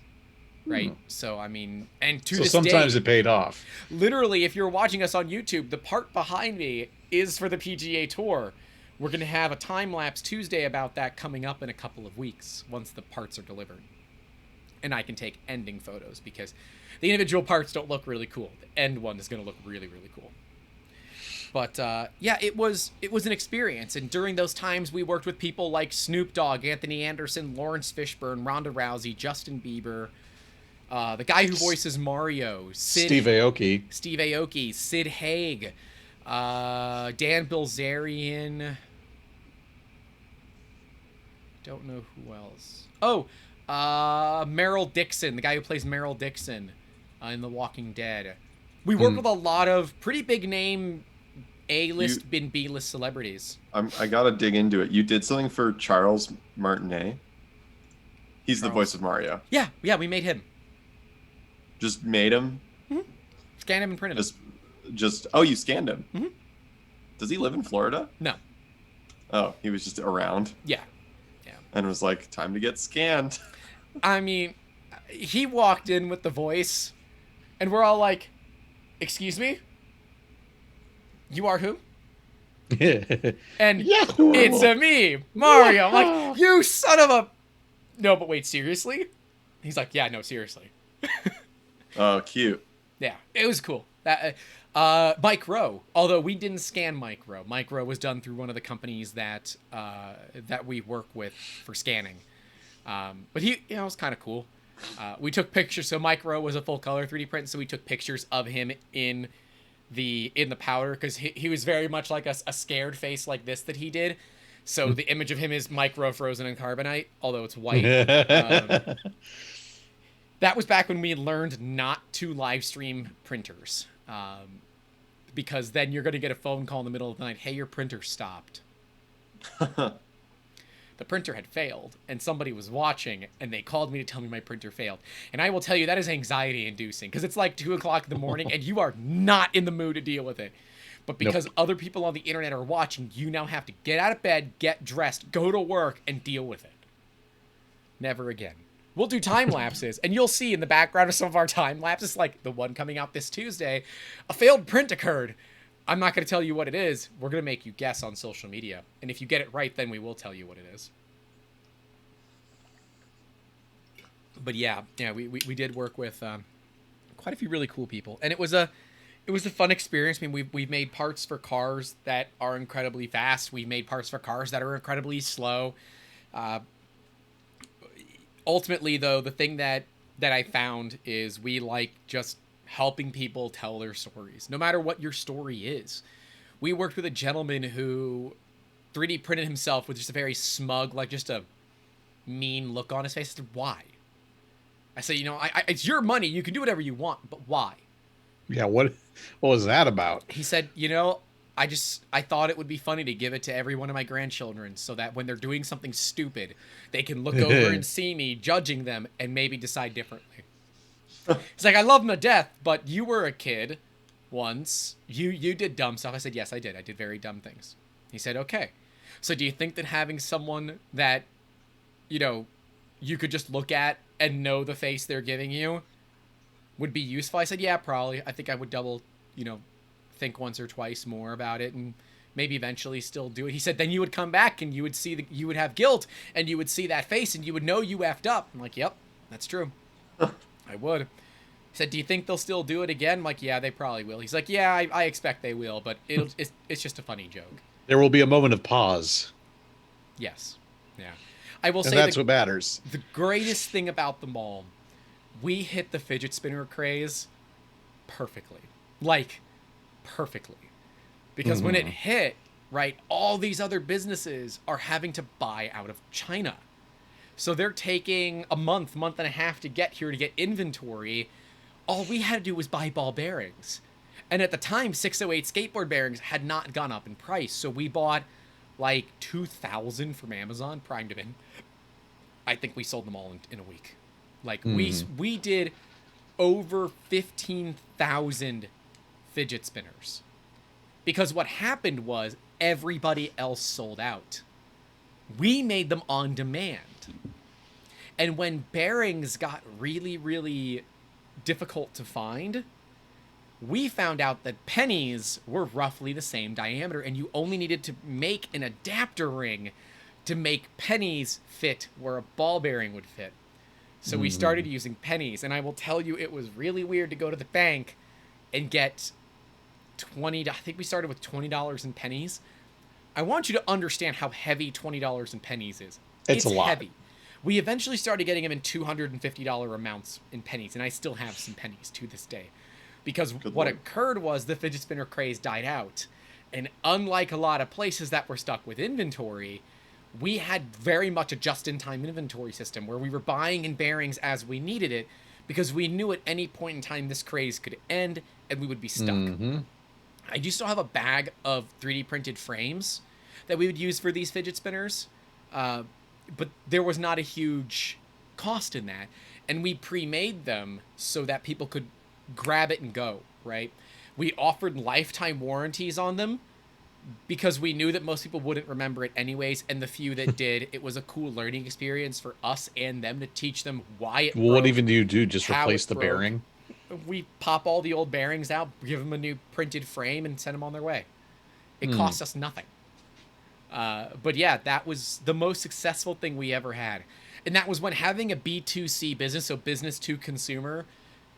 A: Right? So, I mean, and to this
B: sometimes
A: day,
B: it paid off.
A: Literally, if you're watching us on YouTube, the part behind me is for the PGA Tour. We're going to have a time-lapse Tuesday about that coming up in a couple of weeks once the parts are delivered. And I can take ending photos because the individual parts don't look really cool. The end one is going to look really, really cool. But, yeah, it was an experience. And during those times, we worked with people like Snoop Dogg, Anthony Anderson, Lawrence Fishburne, Ronda Rousey, Justin Bieber, the guy who voices Mario,
B: Steve Aoki,
A: Sid Haig, Dan Bilzerian. Don't know who else. Oh, Meryl Dixon, the guy who plays Meryl Dixon in The Walking Dead. We worked with a lot of pretty big name A-list, B-list celebrities.
C: I gotta dig into it. You did something for Charles Martinet. He's the voice of Mario.
A: Yeah, we made him.
C: Just made him?
A: Mm-hmm. Scanned him and printed him.
C: Oh, you scanned him?
A: Mm-hmm.
C: Does he live in Florida?
A: No.
C: Oh, he was just around?
A: Yeah.
C: And was like, time to get scanned.
A: I mean, he walked in with the voice, and we're all like, excuse me? You are who? And it's a me, Mario. I'm like, you son of a... No, but wait, seriously? He's like, yeah, no, seriously.
C: Oh, cute.
A: Yeah, it was cool. That Mike Rowe, although we didn't scan Mike Rowe. Mike Rowe was done through one of the companies that we work with for scanning. But he, it was kind of cool. We took pictures. So Mike Rowe was a full color 3D print, so we took pictures of him in the powder, because he was very much like a scared face like this that he did. So the image of him is Mike Rowe frozen in carbonite, although it's white. That was back when we learned not to live stream printers. Because then you're going to get a phone call in the middle of the night, hey, your printer stopped. The the printer had failed and somebody was watching and they called me to tell me my printer failed. And I will tell you, that is anxiety inducing because it's like 2 o'clock in the morning and you are not in the mood to deal with it. But because other people on the internet are watching, you now have to get out of bed, get dressed, go to work, and deal with it. Never again. We'll do time lapses, and you'll see in the background of some of our time lapses, like the one coming out this Tuesday, a failed print occurred. I'm not going to tell you what it is. We're going to make you guess on social media. And if you get it right, then we will tell you what it is. But yeah, we did work with quite a few really cool people. And it was a fun experience. I mean, we've made parts for cars that are incredibly fast. We made parts for cars that are incredibly slow. Ultimately, though, the thing that I found is we like just helping people tell their stories, no matter what your story is. We worked with a gentleman who 3D printed himself with just a very smug, like just a mean look on his face. I said, why? I said, it's your money. You can do whatever you want, but why?
B: Yeah, what was that about?
A: He said, I thought it would be funny to give it to every one of my grandchildren so that when they're doing something stupid, they can look over and see me judging them and maybe decide differently. He's like, I love them to death, but you were a kid once. You did dumb stuff. I said, yes, I did. I did very dumb things. He said, okay. So do you think that having someone that, you could just look at and know the face they're giving you would be useful? I said, yeah, probably. I think I would double, think once or twice more about it and maybe eventually still do it. He said, then you would come back and you would see you would have guilt and you would see that face and you would know you effed up. I'm like, yep, that's true. I would. He said, do you think they'll still do it again? I'm like, yeah, they probably will. He's like, yeah, I expect they will, but it's just a funny joke.
B: There will be a moment of pause.
A: Yes. Yeah. I will say
B: that's what matters.
A: The greatest thing about them all, we hit the fidget spinner craze perfectly. Like, perfectly. Because when it hit, right, all these other businesses are having to buy out of China. So they're taking a month and a half to get here to get inventory. All we had to do was buy ball bearings. And at the time, 608 skateboard bearings had not gone up in price. So we bought like 2,000 from Amazon, primed them in. I think we sold them all in a week. Like we did over 15,000 fidget spinners. Because what happened was everybody else sold out. We made them on demand. And when bearings got really, really difficult to find, we found out that pennies were roughly the same diameter, and you only needed to make an adapter ring to make pennies fit where a ball bearing would fit. So we started using pennies, and I will tell you, it was really weird to go to the bank and get I think we started with $20 in pennies. I want you to understand how heavy $20 in pennies is.
B: It's a lot.
A: Heavy. We eventually started getting them in $250 amounts in pennies, and I still have some pennies to this day. Because what occurred was the fidget spinner craze died out. And unlike a lot of places that were stuck with inventory, we had very much a just-in-time inventory system where we were buying in bearings as we needed it because we knew at any point in time this craze could end and we would be stuck. I do still have a bag of 3D printed frames that we would use for these fidget spinners, but there was not a huge cost in that. And we pre-made them so that people could grab it and go, right? We offered lifetime warranties on them because we knew that most people wouldn't remember it anyways, and the few that did, it was a cool learning experience for us and them to teach them why it broke.
B: What even do you do? Just replace the bearing?
A: We pop all the old bearings out, give them a new printed frame, and send them on their way. It cost us nothing. But yeah, that was the most successful thing we ever had. And that was when having a B2C business, so business to consumer,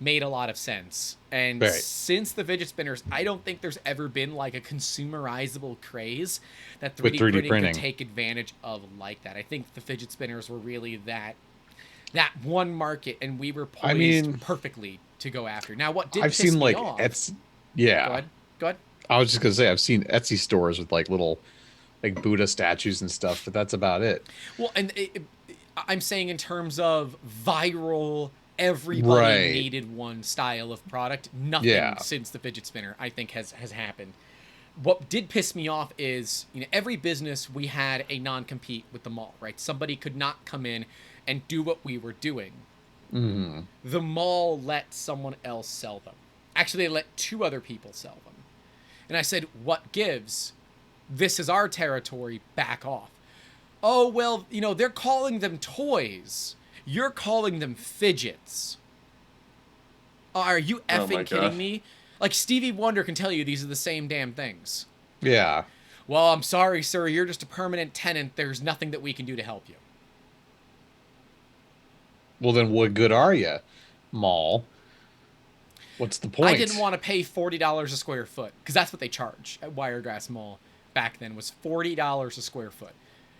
A: made a lot of sense. And since the fidget spinners, I don't think there's ever been like a consumerizable craze that 3D printing could take advantage of like that. I think the fidget spinners were really that one market, and we were poised perfectly to go after. Now, what did
B: I've
A: piss
B: seen
A: me
B: like
A: off,
B: Etsy. Yeah.
A: Go ahead.
B: I was just gonna say I've seen Etsy stores with like little like Buddha statues and stuff, but that's about it.
A: Well, and I'm saying in terms of viral, everybody needed one style of product. Nothing since the fidget spinner, I think, has happened. what did piss me off is, every business we had a non-compete with the mall, right? Somebody could not come in and do what we were doing.
B: Mm.
A: The mall let someone else sell them. Actually, they let 2 other people sell them. And I said, what gives? This is our territory, back off. Oh, well, they're calling them toys. You're calling them fidgets. Are you
C: Oh my
A: effing kidding
C: gosh.
A: me? Like, Stevie Wonder can tell you these are the same damn things.
B: Yeah.
A: Well, I'm sorry, sir. You're just a permanent tenant. There's nothing that we can do to help you.
B: Well, then what good are you, mall? What's the point?
A: I didn't want to pay $40 a square foot, because that's what they charge at Wiregrass Mall back then, was $40 a square foot.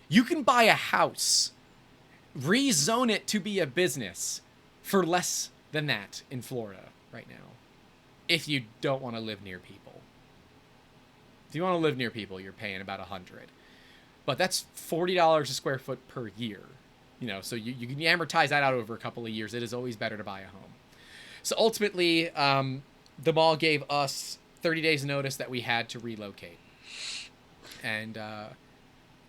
A: You can buy a house, rezone it to be a business for less than that in Florida right now, if you don't want to live near people. If you want to live near people, you're paying about $100. But that's $40 a square foot per year. So you can amortize that out over a couple of years. It is always better to buy a home. So ultimately, the mall gave us 30 days notice that we had to relocate. And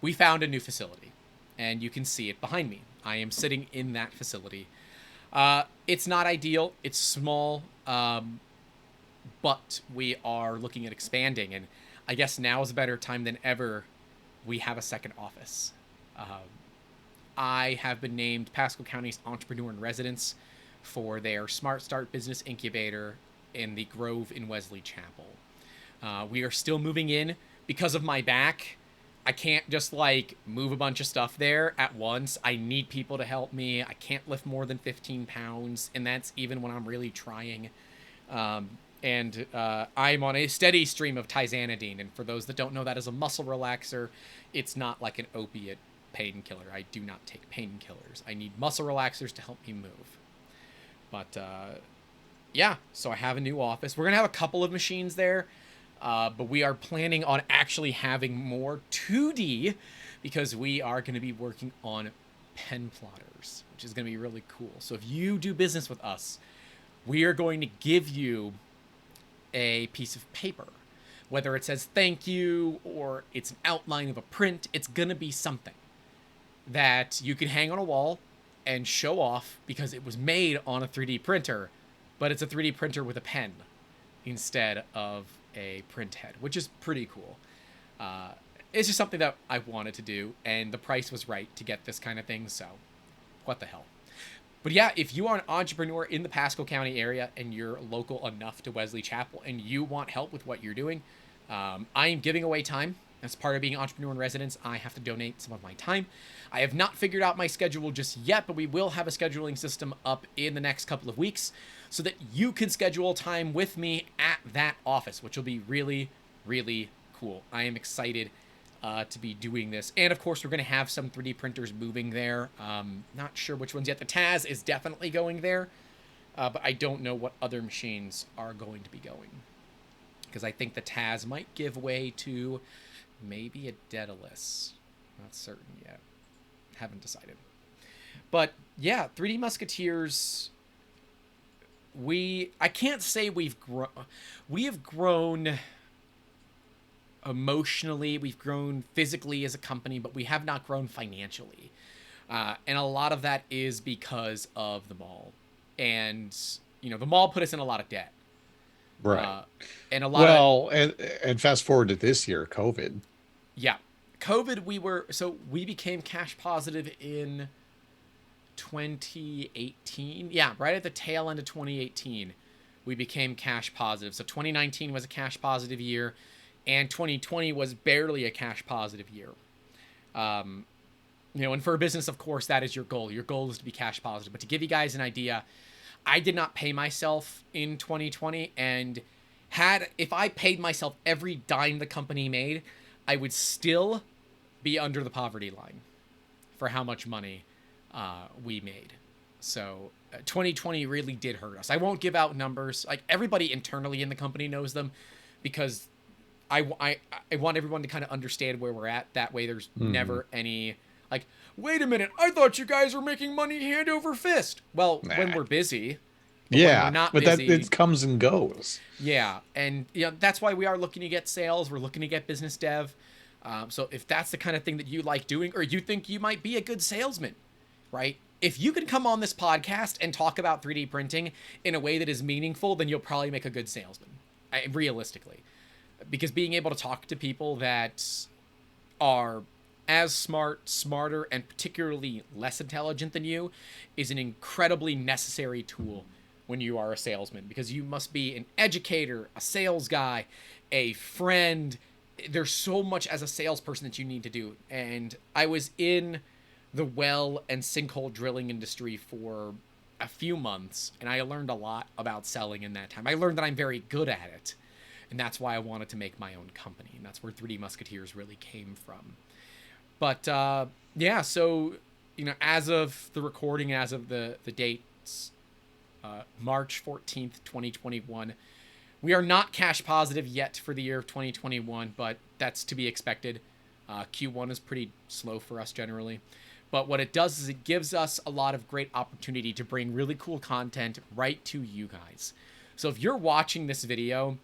A: we found a new facility. And you can see it behind me. I am sitting in that facility. It's not ideal. It's small. But we are looking at expanding. And I guess now is a better time than ever. We have a second office. I have been named Pasco County's Entrepreneur in Residence for their Smart Start Business Incubator in the Grove in Wesley Chapel. We are still moving in. Because of my back, I can't just move a bunch of stuff there at once. I need people to help me. I can't lift more than 15 pounds, and that's even when I'm really trying. And I'm on a steady stream of tizanidine, and for those that don't know, that is a muscle relaxer. It's not like an opiate painkiller. I do not take painkillers. I need muscle relaxers to help me move. But yeah, so I have a new office. We're gonna have a couple of machines there, but we are planning on actually having more 2D, because we are going to be working on pen plotters, which is going to be really cool. So if you do business with us, we are going to give you a piece of paper, whether it says thank you or it's an outline of a print. It's going to be something that you can hang on a wall and show off, because it was made on a 3D printer, but it's a 3D printer with a pen instead of a print head, which is pretty cool. It's just something that I wanted to do, and the price was right to get this kind of thing, so what the hell. But yeah, if you are an entrepreneur in the Pasco County area and you're local enough to Wesley Chapel and you want help with what you're doing, I am giving away time. As part of being Entrepreneur in Residence, I have to donate some of my time. I have not figured out my schedule just yet, but we will have a scheduling system up in the next couple of weeks so that you can schedule time with me at that office, which will be really, really cool. I am excited to be doing this. And of course, we're going to have some 3D printers moving there. Not sure which ones yet. The Taz is definitely going there, but I don't know what other machines are going to be going, because I think the Taz might give way to maybe a Daedalus. Not certain yet. Haven't decided. But yeah, 3D Musketeers, I can't say we've grown. We have grown emotionally, we've grown physically as a company, but we have not grown financially. And a lot of that is because of the mall. And, the mall put us in a lot of debt.
B: Right.
A: And a lot
B: and fast forward to this year, COVID.
A: Yeah. COVID, we became cash positive in 2018. Yeah, right at the tail end of 2018, we became cash positive. So 2019 was a cash positive year, and 2020 was barely a cash positive year. And for a business, of course, that is your goal. Your goal is to be cash positive. But to give you guys an idea, I did not pay myself in 2020, and if I paid myself every dime the company made, I would still be under the poverty line for how much money we made. So 2020 really did hurt us. I won't give out numbers. Like, everybody internally in the company knows them, because I want everyone to kind of understand where we're at. That way there's never any wait a minute, I thought you guys were making money hand over fist. Well, when we're busy, But when we're
B: Yeah,
A: not
B: but that
A: busy,
B: it comes and goes.
A: yeah, and that's why we are looking to get sales. We're looking to get business dev. So if that's the kind of thing that you like doing, or you think you might be a good salesman, right? If you can come on this podcast and talk about 3D printing in a way that is meaningful, then you'll probably make a good salesman, realistically. Because being able to talk to people that are as smart, smarter, and particularly less intelligent than you is an incredibly necessary tool when you are a salesman, because you must be an educator, a sales guy, a friend. There's so much as a salesperson that you need to do. And I was in the well and sinkhole drilling industry for a few months, and I learned a lot about selling in that time. I learned that I'm very good at it, and that's why I wanted to make my own company, and that's where 3D Musketeers really came from. But yeah, so as of the recording, as of the dates, March 14th, 2021. We are not cash positive yet for the year of 2021, but that's to be expected. Q1 is pretty slow for us generally. But what it does is it gives us a lot of great opportunity to bring really cool content right to you guys. So if you're watching this video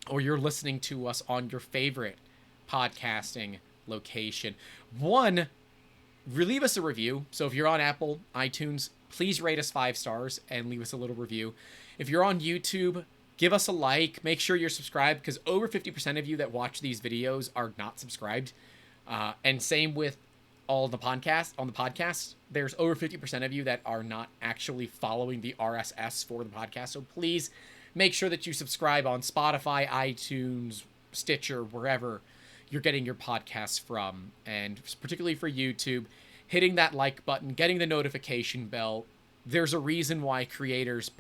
A: or you're listening to us on your favorite podcasting location, one, leave us a review. So if you're on Apple, iTunes, please rate us 5 stars and leave us a little review. If you're on YouTube, give us a like. Make sure you're subscribed, because over 50% of you that watch these videos are not subscribed. And same with all the podcasts. On the podcast, there's over 50% of you that are not actually following the RSS for the podcast. So please make sure that you subscribe on Spotify, iTunes, Stitcher, wherever you're getting your podcasts from. And particularly for YouTube, hitting that like button, getting the notification bell. There's a reason why creators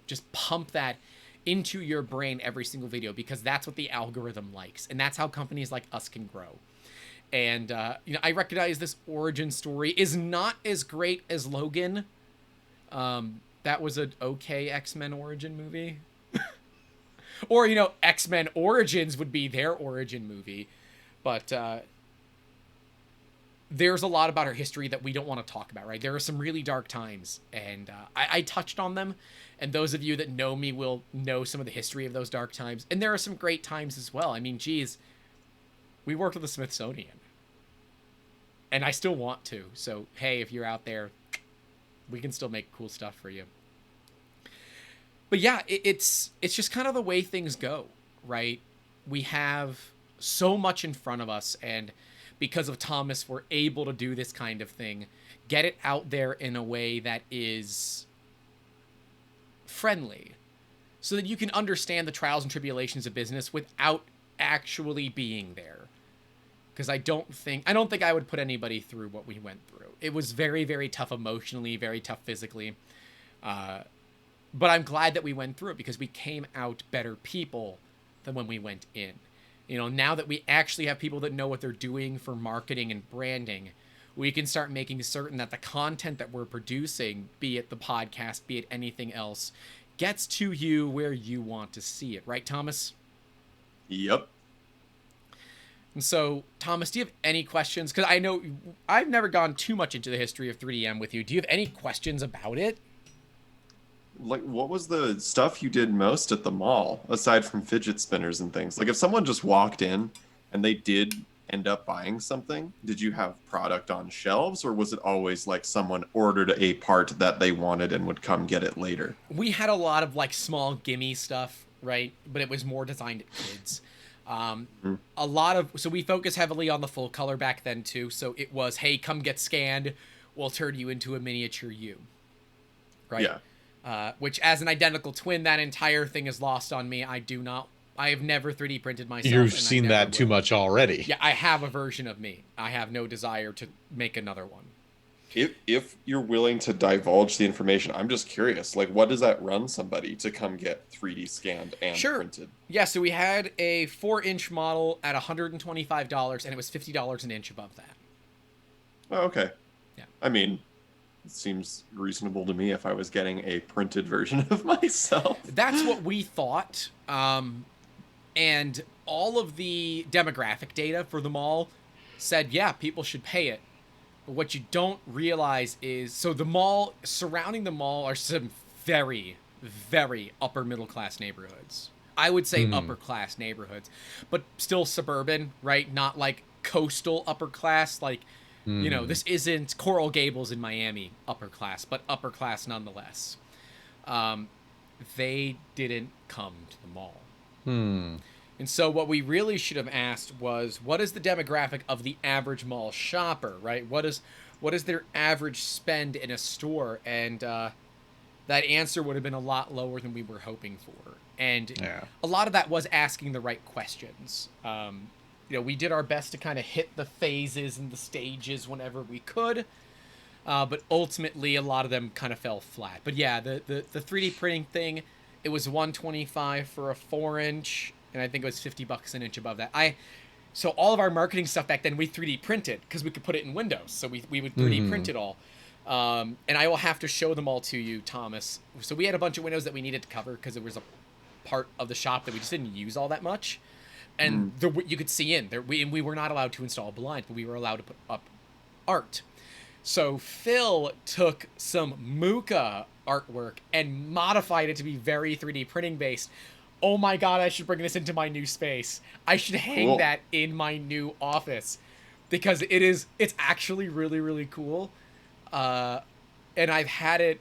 A: just pump that into your brain every single video, because that's what the algorithm likes, and that's how companies like us can grow. And I recognize this origin story is not as great as Logan. That was an okay X-Men origin movie. Or X-Men Origins would be their origin movie. But there's a lot about our history that we don't want to talk about, right? There are some really dark times, and I touched on them, and those of you that know me will know some of the history of those dark times. And there are some great times as well. I mean, geez, we worked with the Smithsonian, and I still want to. So, hey, if you're out there, we can still make cool stuff for you. But yeah, it's just kind of the way things go, right? We have so much in front of us, and because of Thomas, we're able to do this kind of thing, get it out there in a way that is friendly, so that you can understand the trials and tribulations of business without actually being there. Because I don't think I would put anybody through what we went through. It was very, very tough emotionally, very tough physically. But I'm glad that we went through it, because we came out better people than when we went in. Now that we actually have people that know what they're doing for marketing and branding, we can start making certain that the content that we're producing, be it the podcast, be it anything else, gets to you where you want to see it. Right, Thomas?
C: Yep.
A: And so, Thomas, do you have any questions? Because I know I've never gone too much into the history of 3DM with you. Do you have any questions about it?
C: Like, what was the stuff you did most at the mall, aside from fidget spinners and things? Like, if someone just walked in and they did end up buying something, did you have product on shelves, or was it always like someone ordered a part that they wanted and would come get it later?
A: We had a lot of like small gimme stuff, right? But it was more designed at kids. So we focus heavily on the full color back then too. So it was, hey, come get scanned. We'll turn you into a miniature you. Right?
C: Yeah.
A: Which, as an identical twin, that entire thing is lost on me. I have never 3D printed myself.
B: You've seen that too much already.
A: Yeah, I have a version of me. I have no desire to make another one.
C: If you're willing to divulge the information, I'm just curious, like, what does that run somebody to come get 3D scanned and printed?
A: Yeah, so we had a 4-inch model at $125, and it was $50 an inch above that.
C: Oh, okay.
A: Yeah.
C: I mean, it seems reasonable to me if I was getting a printed version of myself.
A: That's what we thought. And all of the demographic data for the mall said, yeah, people should pay it. But what you don't realize is, so the mall, surrounding the mall are some very, very upper middle class neighborhoods. I would say upper class neighborhoods, but still suburban, right? Not like coastal upper class. Like, you know, this isn't Coral Gables in Miami upper class, but upper class nonetheless. They didn't come to the mall. And so what we really should have asked was, what is the demographic of the average mall shopper, right? What is their average spend in a store? And that answer would have been a lot lower than we were hoping for. And a lot of that was asking the right questions. You know, we did our best to kind of hit the phases and the stages whenever we could. But ultimately, a lot of them kind of fell flat. But yeah, the 3D printing thing, it was $125 for a 4-inch, and I think it was $50 an inch above that. So all of our marketing stuff back then, we 3D printed because we could put it in Windows. So we would 3D print it all. And I will have to show them all to you, Thomas. So we had a bunch of windows that we needed to cover because it was a part of the shop that we just didn't use all that much. And you could see in there. We were not allowed to install blinds, but we were allowed to put up art. So Phil took some Muka artwork and modified it to be very 3D printing based. Oh my god, I should bring this into my new space. I should hang that in my new office because it's actually really, really cool. And I've had it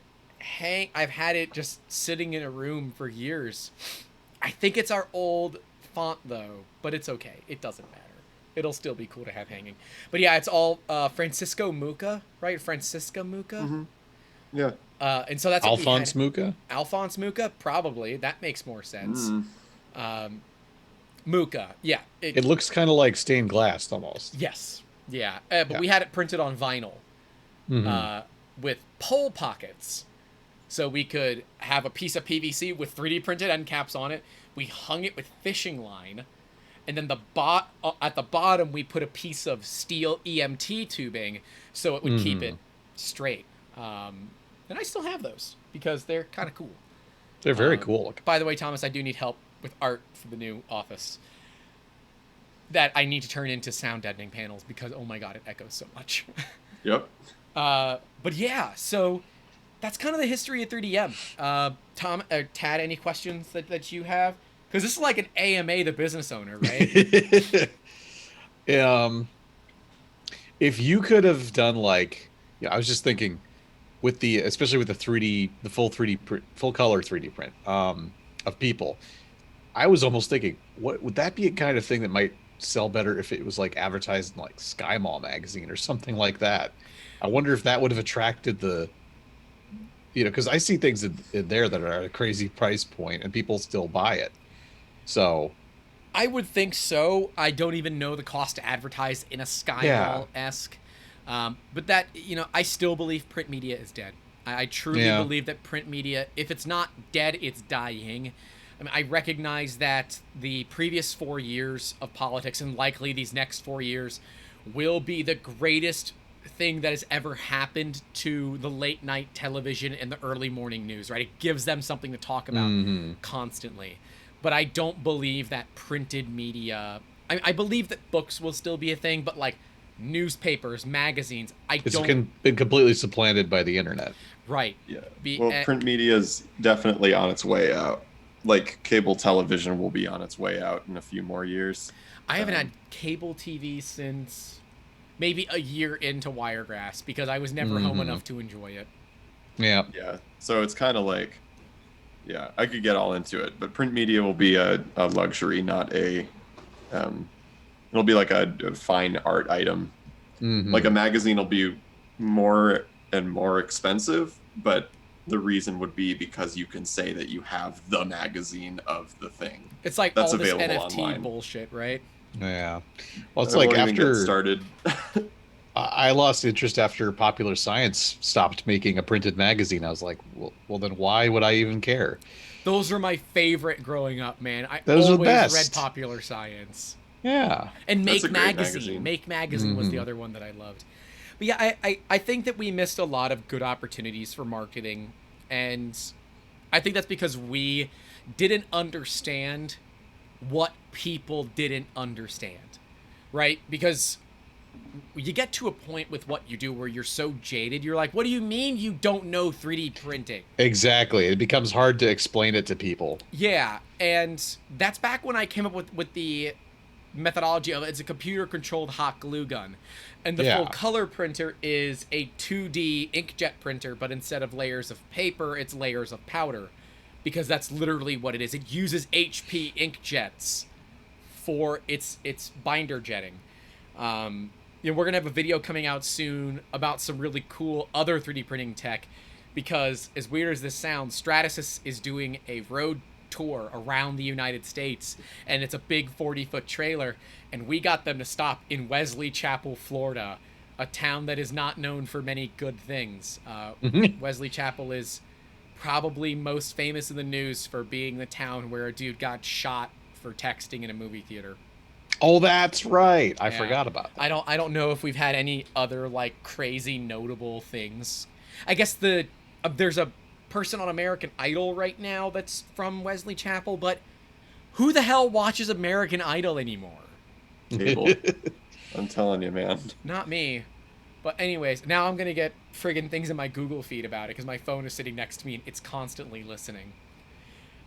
A: just sitting in a room for years. I think it's our old font though, but it's okay. It doesn't matter. It'll still be cool to have hanging. But yeah, it's all Francisco Muka, right? Francisca Muka.
C: Yeah.
A: And so that's
B: Alphonse Muka?
A: Alphonse Muka, probably. That makes more sense. Muka, yeah.
B: It looks kind of like stained glass almost.
A: Yes. Yeah. But we had it printed on vinyl with pole pockets. So we could have a piece of PVC with 3D printed end caps on it. We hung it with fishing line. And then at the bottom, we put a piece of steel EMT tubing so it would keep it straight. And I still have those because they're kind of cool.
B: They're very cool.
A: By the way, Thomas, I do need help with art for the new office that I need to turn into sound deadening panels because, oh my god, it echoes so much.
C: Yep.
A: But yeah, so that's kind of the history of 3DM. Tad, any questions that you have? Because this is like an AMA, the business owner, right?
B: If you could have done like, I was just thinking, especially with the full 3D full color 3D print of people, I was almost thinking, what would that be a kind of thing that might sell better if it was like advertised in like Sky Mall magazine or something like that? I wonder if that would have attracted because I see things in there that are at a crazy price point and people still buy it. So
A: I would think so. I don't even know the cost to advertise in a Sky Mall-esque. But that, I still believe print media is dead. I truly believe that print media, if it's not dead, it's dying. I mean, I recognize that the previous 4 years of politics and likely these next 4 years will be the greatest thing that has ever happened to the late night television and the early morning news, right? It gives them something to talk about constantly. But I don't believe that printed media... I believe that books will still be a thing, but like newspapers, magazines,
B: it's been completely supplanted by the internet.
A: Right.
C: Yeah. Print media is definitely on its way out. Like cable television will be on its way out in a few more years.
A: I haven't had cable TV since maybe a year into Wiregrass because I was never home enough to enjoy it.
B: Yeah.
C: Yeah. So it's kind of like, I could get all into it, but print media will be a luxury, not a, it'll be like a fine art item. Like a magazine will be more and more expensive, but the reason would be because you can say that you have the magazine of the thing.
A: It's like
C: that's
A: all this
C: available
A: NFT
C: online.
A: Bullshit, right?
B: Yeah. Well, it's like after
C: started.
B: I lost interest after Popular Science stopped making a printed magazine. I was like, well, then why would I even care?
A: Those are my favorite growing up, man. I
B: Those
A: always
B: are the best.
A: read Popular Science.
B: Yeah.
A: And
C: That's
A: Make
C: a great
A: Magazine.
C: magazine.
A: Make Magazine was the other one that I loved. But yeah, I think that we missed a lot of good opportunities for marketing. And I think that's because we didn't understand what people didn't understand. Right? Because you get to a point with what you do where you're so jaded. You're like, what do you mean you don't know 3D printing?
B: Exactly. It becomes hard to explain it to people.
A: Yeah, and that's back when I came up with the methodology of it's a computer controlled hot glue gun. And the
B: Yeah.
A: full color printer is a 2D inkjet printer, but instead of layers of paper, it's layers of powder. Because that's literally what it is. It uses HP inkjets for its binder jetting. You know, we're gonna have a video coming out soon about some really cool other 3D printing tech, because as weird as this sounds, Stratasys is doing a road tour around the United States, and it's a big 40-foot trailer, and we got them to stop in Wesley Chapel, Florida, a town that is not known for many good things. Wesley Chapel is probably most famous in the news for being the town where a dude got shot for texting in a movie theater.
B: Oh, that's right. I
A: Yeah.
B: forgot about that.
A: I don't know if we've had any other like crazy notable things. I guess there's a person on American Idol right now that's from Wesley Chapel, but who the hell watches American Idol anymore?
C: Cable. I'm telling you, man.
A: Not me. But anyways, now I'm gonna get friggin' things in my Google feed about it because my phone is sitting next to me and it's constantly listening.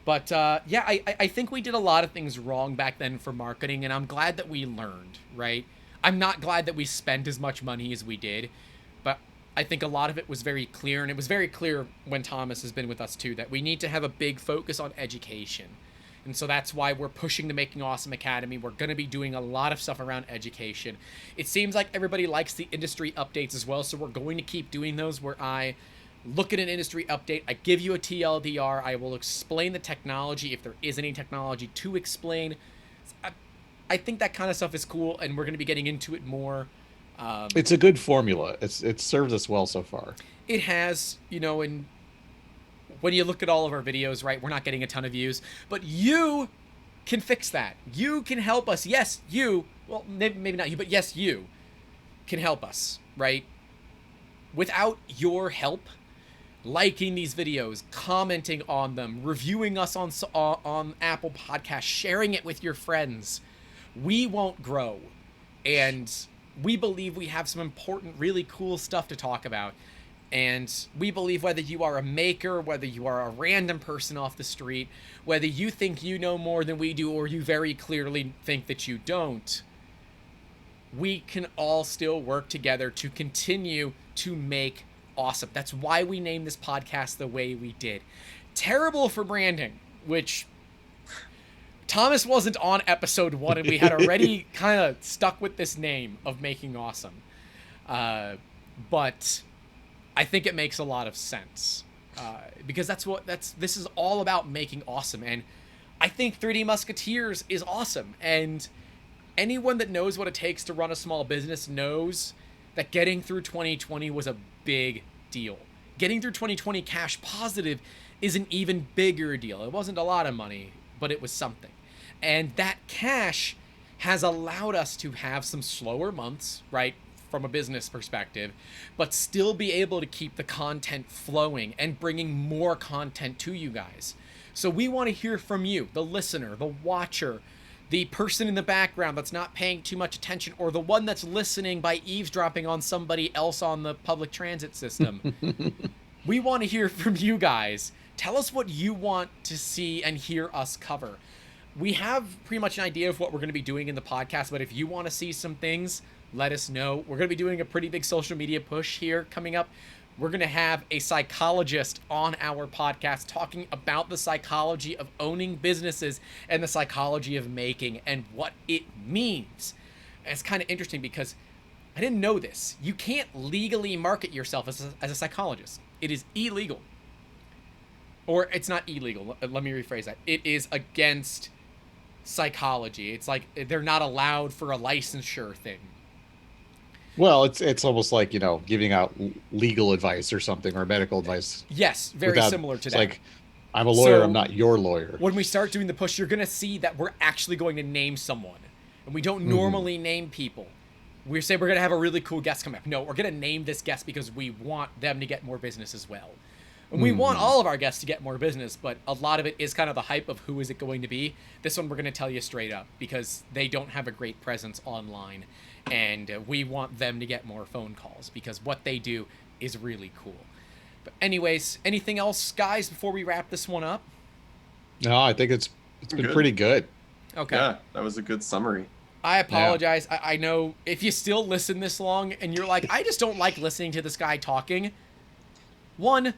A: But yeah, I think we did a lot of things wrong back then for marketing, and I'm glad that we learned, right? I'm not glad that we spent as much money as we did, but I think a lot of it was very clear, and it was very clear when Thomas has been with us too, that we need to have a big focus on education. And so that's why we're pushing the Making Awesome Academy. We're going to be doing a lot of stuff around education. It seems like everybody likes the industry updates as well, so we're going to keep doing those where I look at an industry update, I give you a TLDR, I will explain the technology if there is any technology to explain. I think that kind of stuff is cool, and we're going to be getting into it more.
B: It's a good formula. It's served us well so far.
A: It has, you know, and when you look at all of our videos, right, we're not getting a ton of views, but you can fix that. You can help us. Yes, you, well, maybe not you, but yes, you can help us, right? Without your help, liking these videos, commenting on them, reviewing us on Apple Podcasts, sharing it with your friends, we won't grow. And we believe we have some important, really cool stuff to talk about. And we believe whether you are a maker, whether you are a random person off the street, whether you think you know more than we do or you very clearly think that you don't, we can all still work together to continue to make awesome. That's why we named this podcast the way we did. Terrible for branding, which Thomas wasn't on episode 1, and we had already kind of stuck with this name of Making Awesome. But I think it makes a lot of sense because this is all about making awesome. And I think 3D Musketeers is awesome. And anyone that knows what it takes to run a small business knows that getting through 2020 was a big deal. Getting through 2020 cash positive is an even bigger deal. It wasn't a lot of money, but it was something. And that cash has allowed us to have some slower months, right, from a business perspective, but still be able to keep the content flowing and bringing more content to you guys. So we want to hear from you, the listener, the watcher, the person in the background that's not paying too much attention, or the one that's listening by eavesdropping on somebody else on the public transit system. We want to hear from you guys. Tell us what you want to see and hear us cover. We have pretty much an idea of what we're going to be doing in the podcast, but if you want to see some things, let us know. We're going to be doing a pretty big social media push here coming up. We're going to have a psychologist on our podcast talking about the psychology of owning businesses and the psychology of making and what it means. And it's kind of interesting because I didn't know this. You can't legally market yourself as a psychologist. It is illegal. Or it's not illegal. Let me rephrase that. It is against psychology. It's like they're not allowed for a licensure thing.
B: Well, it's almost like, you know, giving out legal advice or something, or medical advice.
A: Yes, very similar to that.
B: It's like, I'm a lawyer,
A: So,
B: I'm not your lawyer.
A: When we start doing the push, you're going to see that we're actually going to name someone. And we don't normally name people. We say we're going to have a really cool guest come up. No, we're going to name this guest because we want them to get more business as well. And we want all of our guests to get more business, but a lot of it is kind of the hype of who is it going to be. This one we're going to tell you straight up because they don't have a great presence online. and we want them to get more phone calls because what they do is really cool. But anyways, anything else, guys, before we wrap this one up?
B: No, I think it's been
C: Good.
B: pretty good.
A: Okay.
C: Yeah, that was a good summary.
A: I apologize. I know if you still listen this long and you're like, I just don't like listening to this guy talking. One,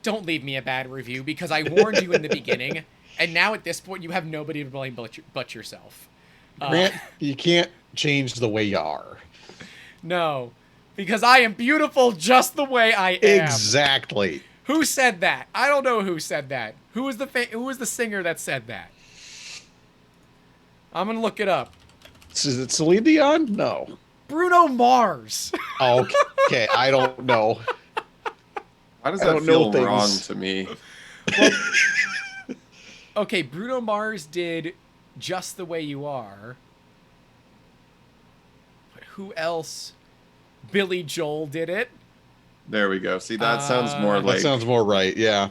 A: don't leave me a bad review because I warned you in the beginning, and now at this point you have nobody to blame but yourself.
B: Grant, you can't change the way you are.
A: No, because I am beautiful just the way I am.
B: Exactly.
A: Who said that? I don't know who said that. Who was the singer that said that? I'm gonna look it up.
B: Is it Celine Dion? No.
A: Bruno Mars.
B: Okay, I don't know.
C: Why does
B: I
C: that
B: don't know
C: feel wrong
B: things.
C: to me?
A: Okay, Bruno Mars did Just the Way You Are. But who else? Billy Joel did it.
C: There we go. See, that sounds more
B: That
C: like
B: sounds more right. Yeah.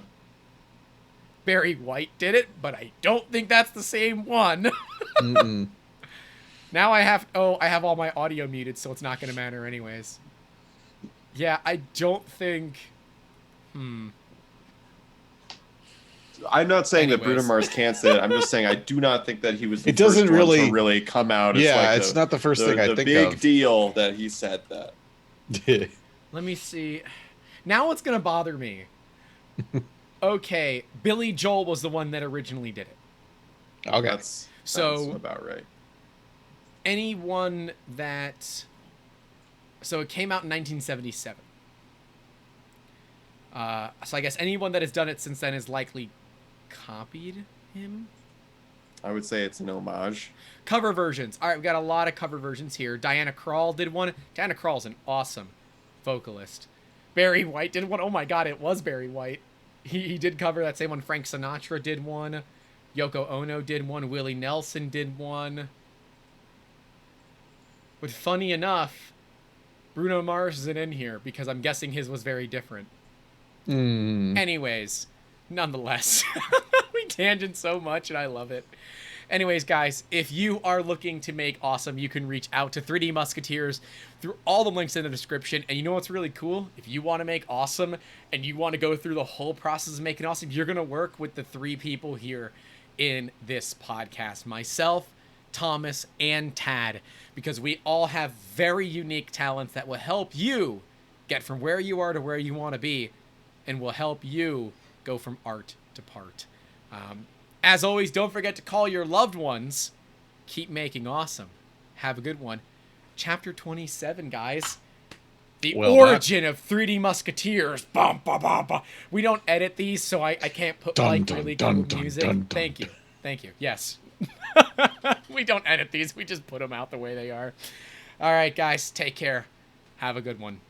A: Barry White did it, but I don't think that's the same one.
B: Mm-mm.
A: Now I have all my audio muted, so it's not going to matter anyways. Yeah, I don't think...
C: I'm not saying that Bruno
A: Anyways.
C: Mars can't say it. I'm just saying I do not think that he was the
B: It doesn't
C: first one
B: really-
C: to really come out as
B: Yeah,
C: like
B: it's not the first thing I
C: the
B: think
C: big
B: of.
C: deal that he said that.
A: Let me see. Now it's going to bother me. Okay, Billy Joel was the one that originally did it.
B: Okay.
C: That's
A: So-
C: about right.
A: Anyone that... So it came out in 1977. So I guess anyone that has done it since then has likely copied him.
C: I would say it's an homage.
A: Cover versions. All right, we've got a lot of cover versions here. Diana Krall did one. Diana Krall's an awesome vocalist. Barry White did one. Oh my god, it was Barry White. He did cover that same one. Frank Sinatra did one. Yoko Ono did one. Willie Nelson did one. But funny enough, Bruno Mars isn't in here because I'm guessing his was very different. Anyways, nonetheless, we tangent so much and I love it. Anyways, guys, if you are looking to make awesome, you can reach out to 3D Musketeers through all the links in the description. And you know what's really cool? If you want to make awesome and you want to go through the whole process of making awesome, you're going to work with the three people here in this podcast. Myself, Thomas, and Tad. Because we all have very unique talents that will help you get from where you are to where you want to be. And will help you go from art to part. As always, don't forget to call your loved ones. Keep making awesome. Have a good one. Chapter 27, guys. The origin of 3D Musketeers. Bum, bum, bum, bum. We don't edit these, so I can't put really cool music. Thank you. Thank you. Yes. We don't edit these. We just put them out the way they are. All right, guys. Take care. Have a good one.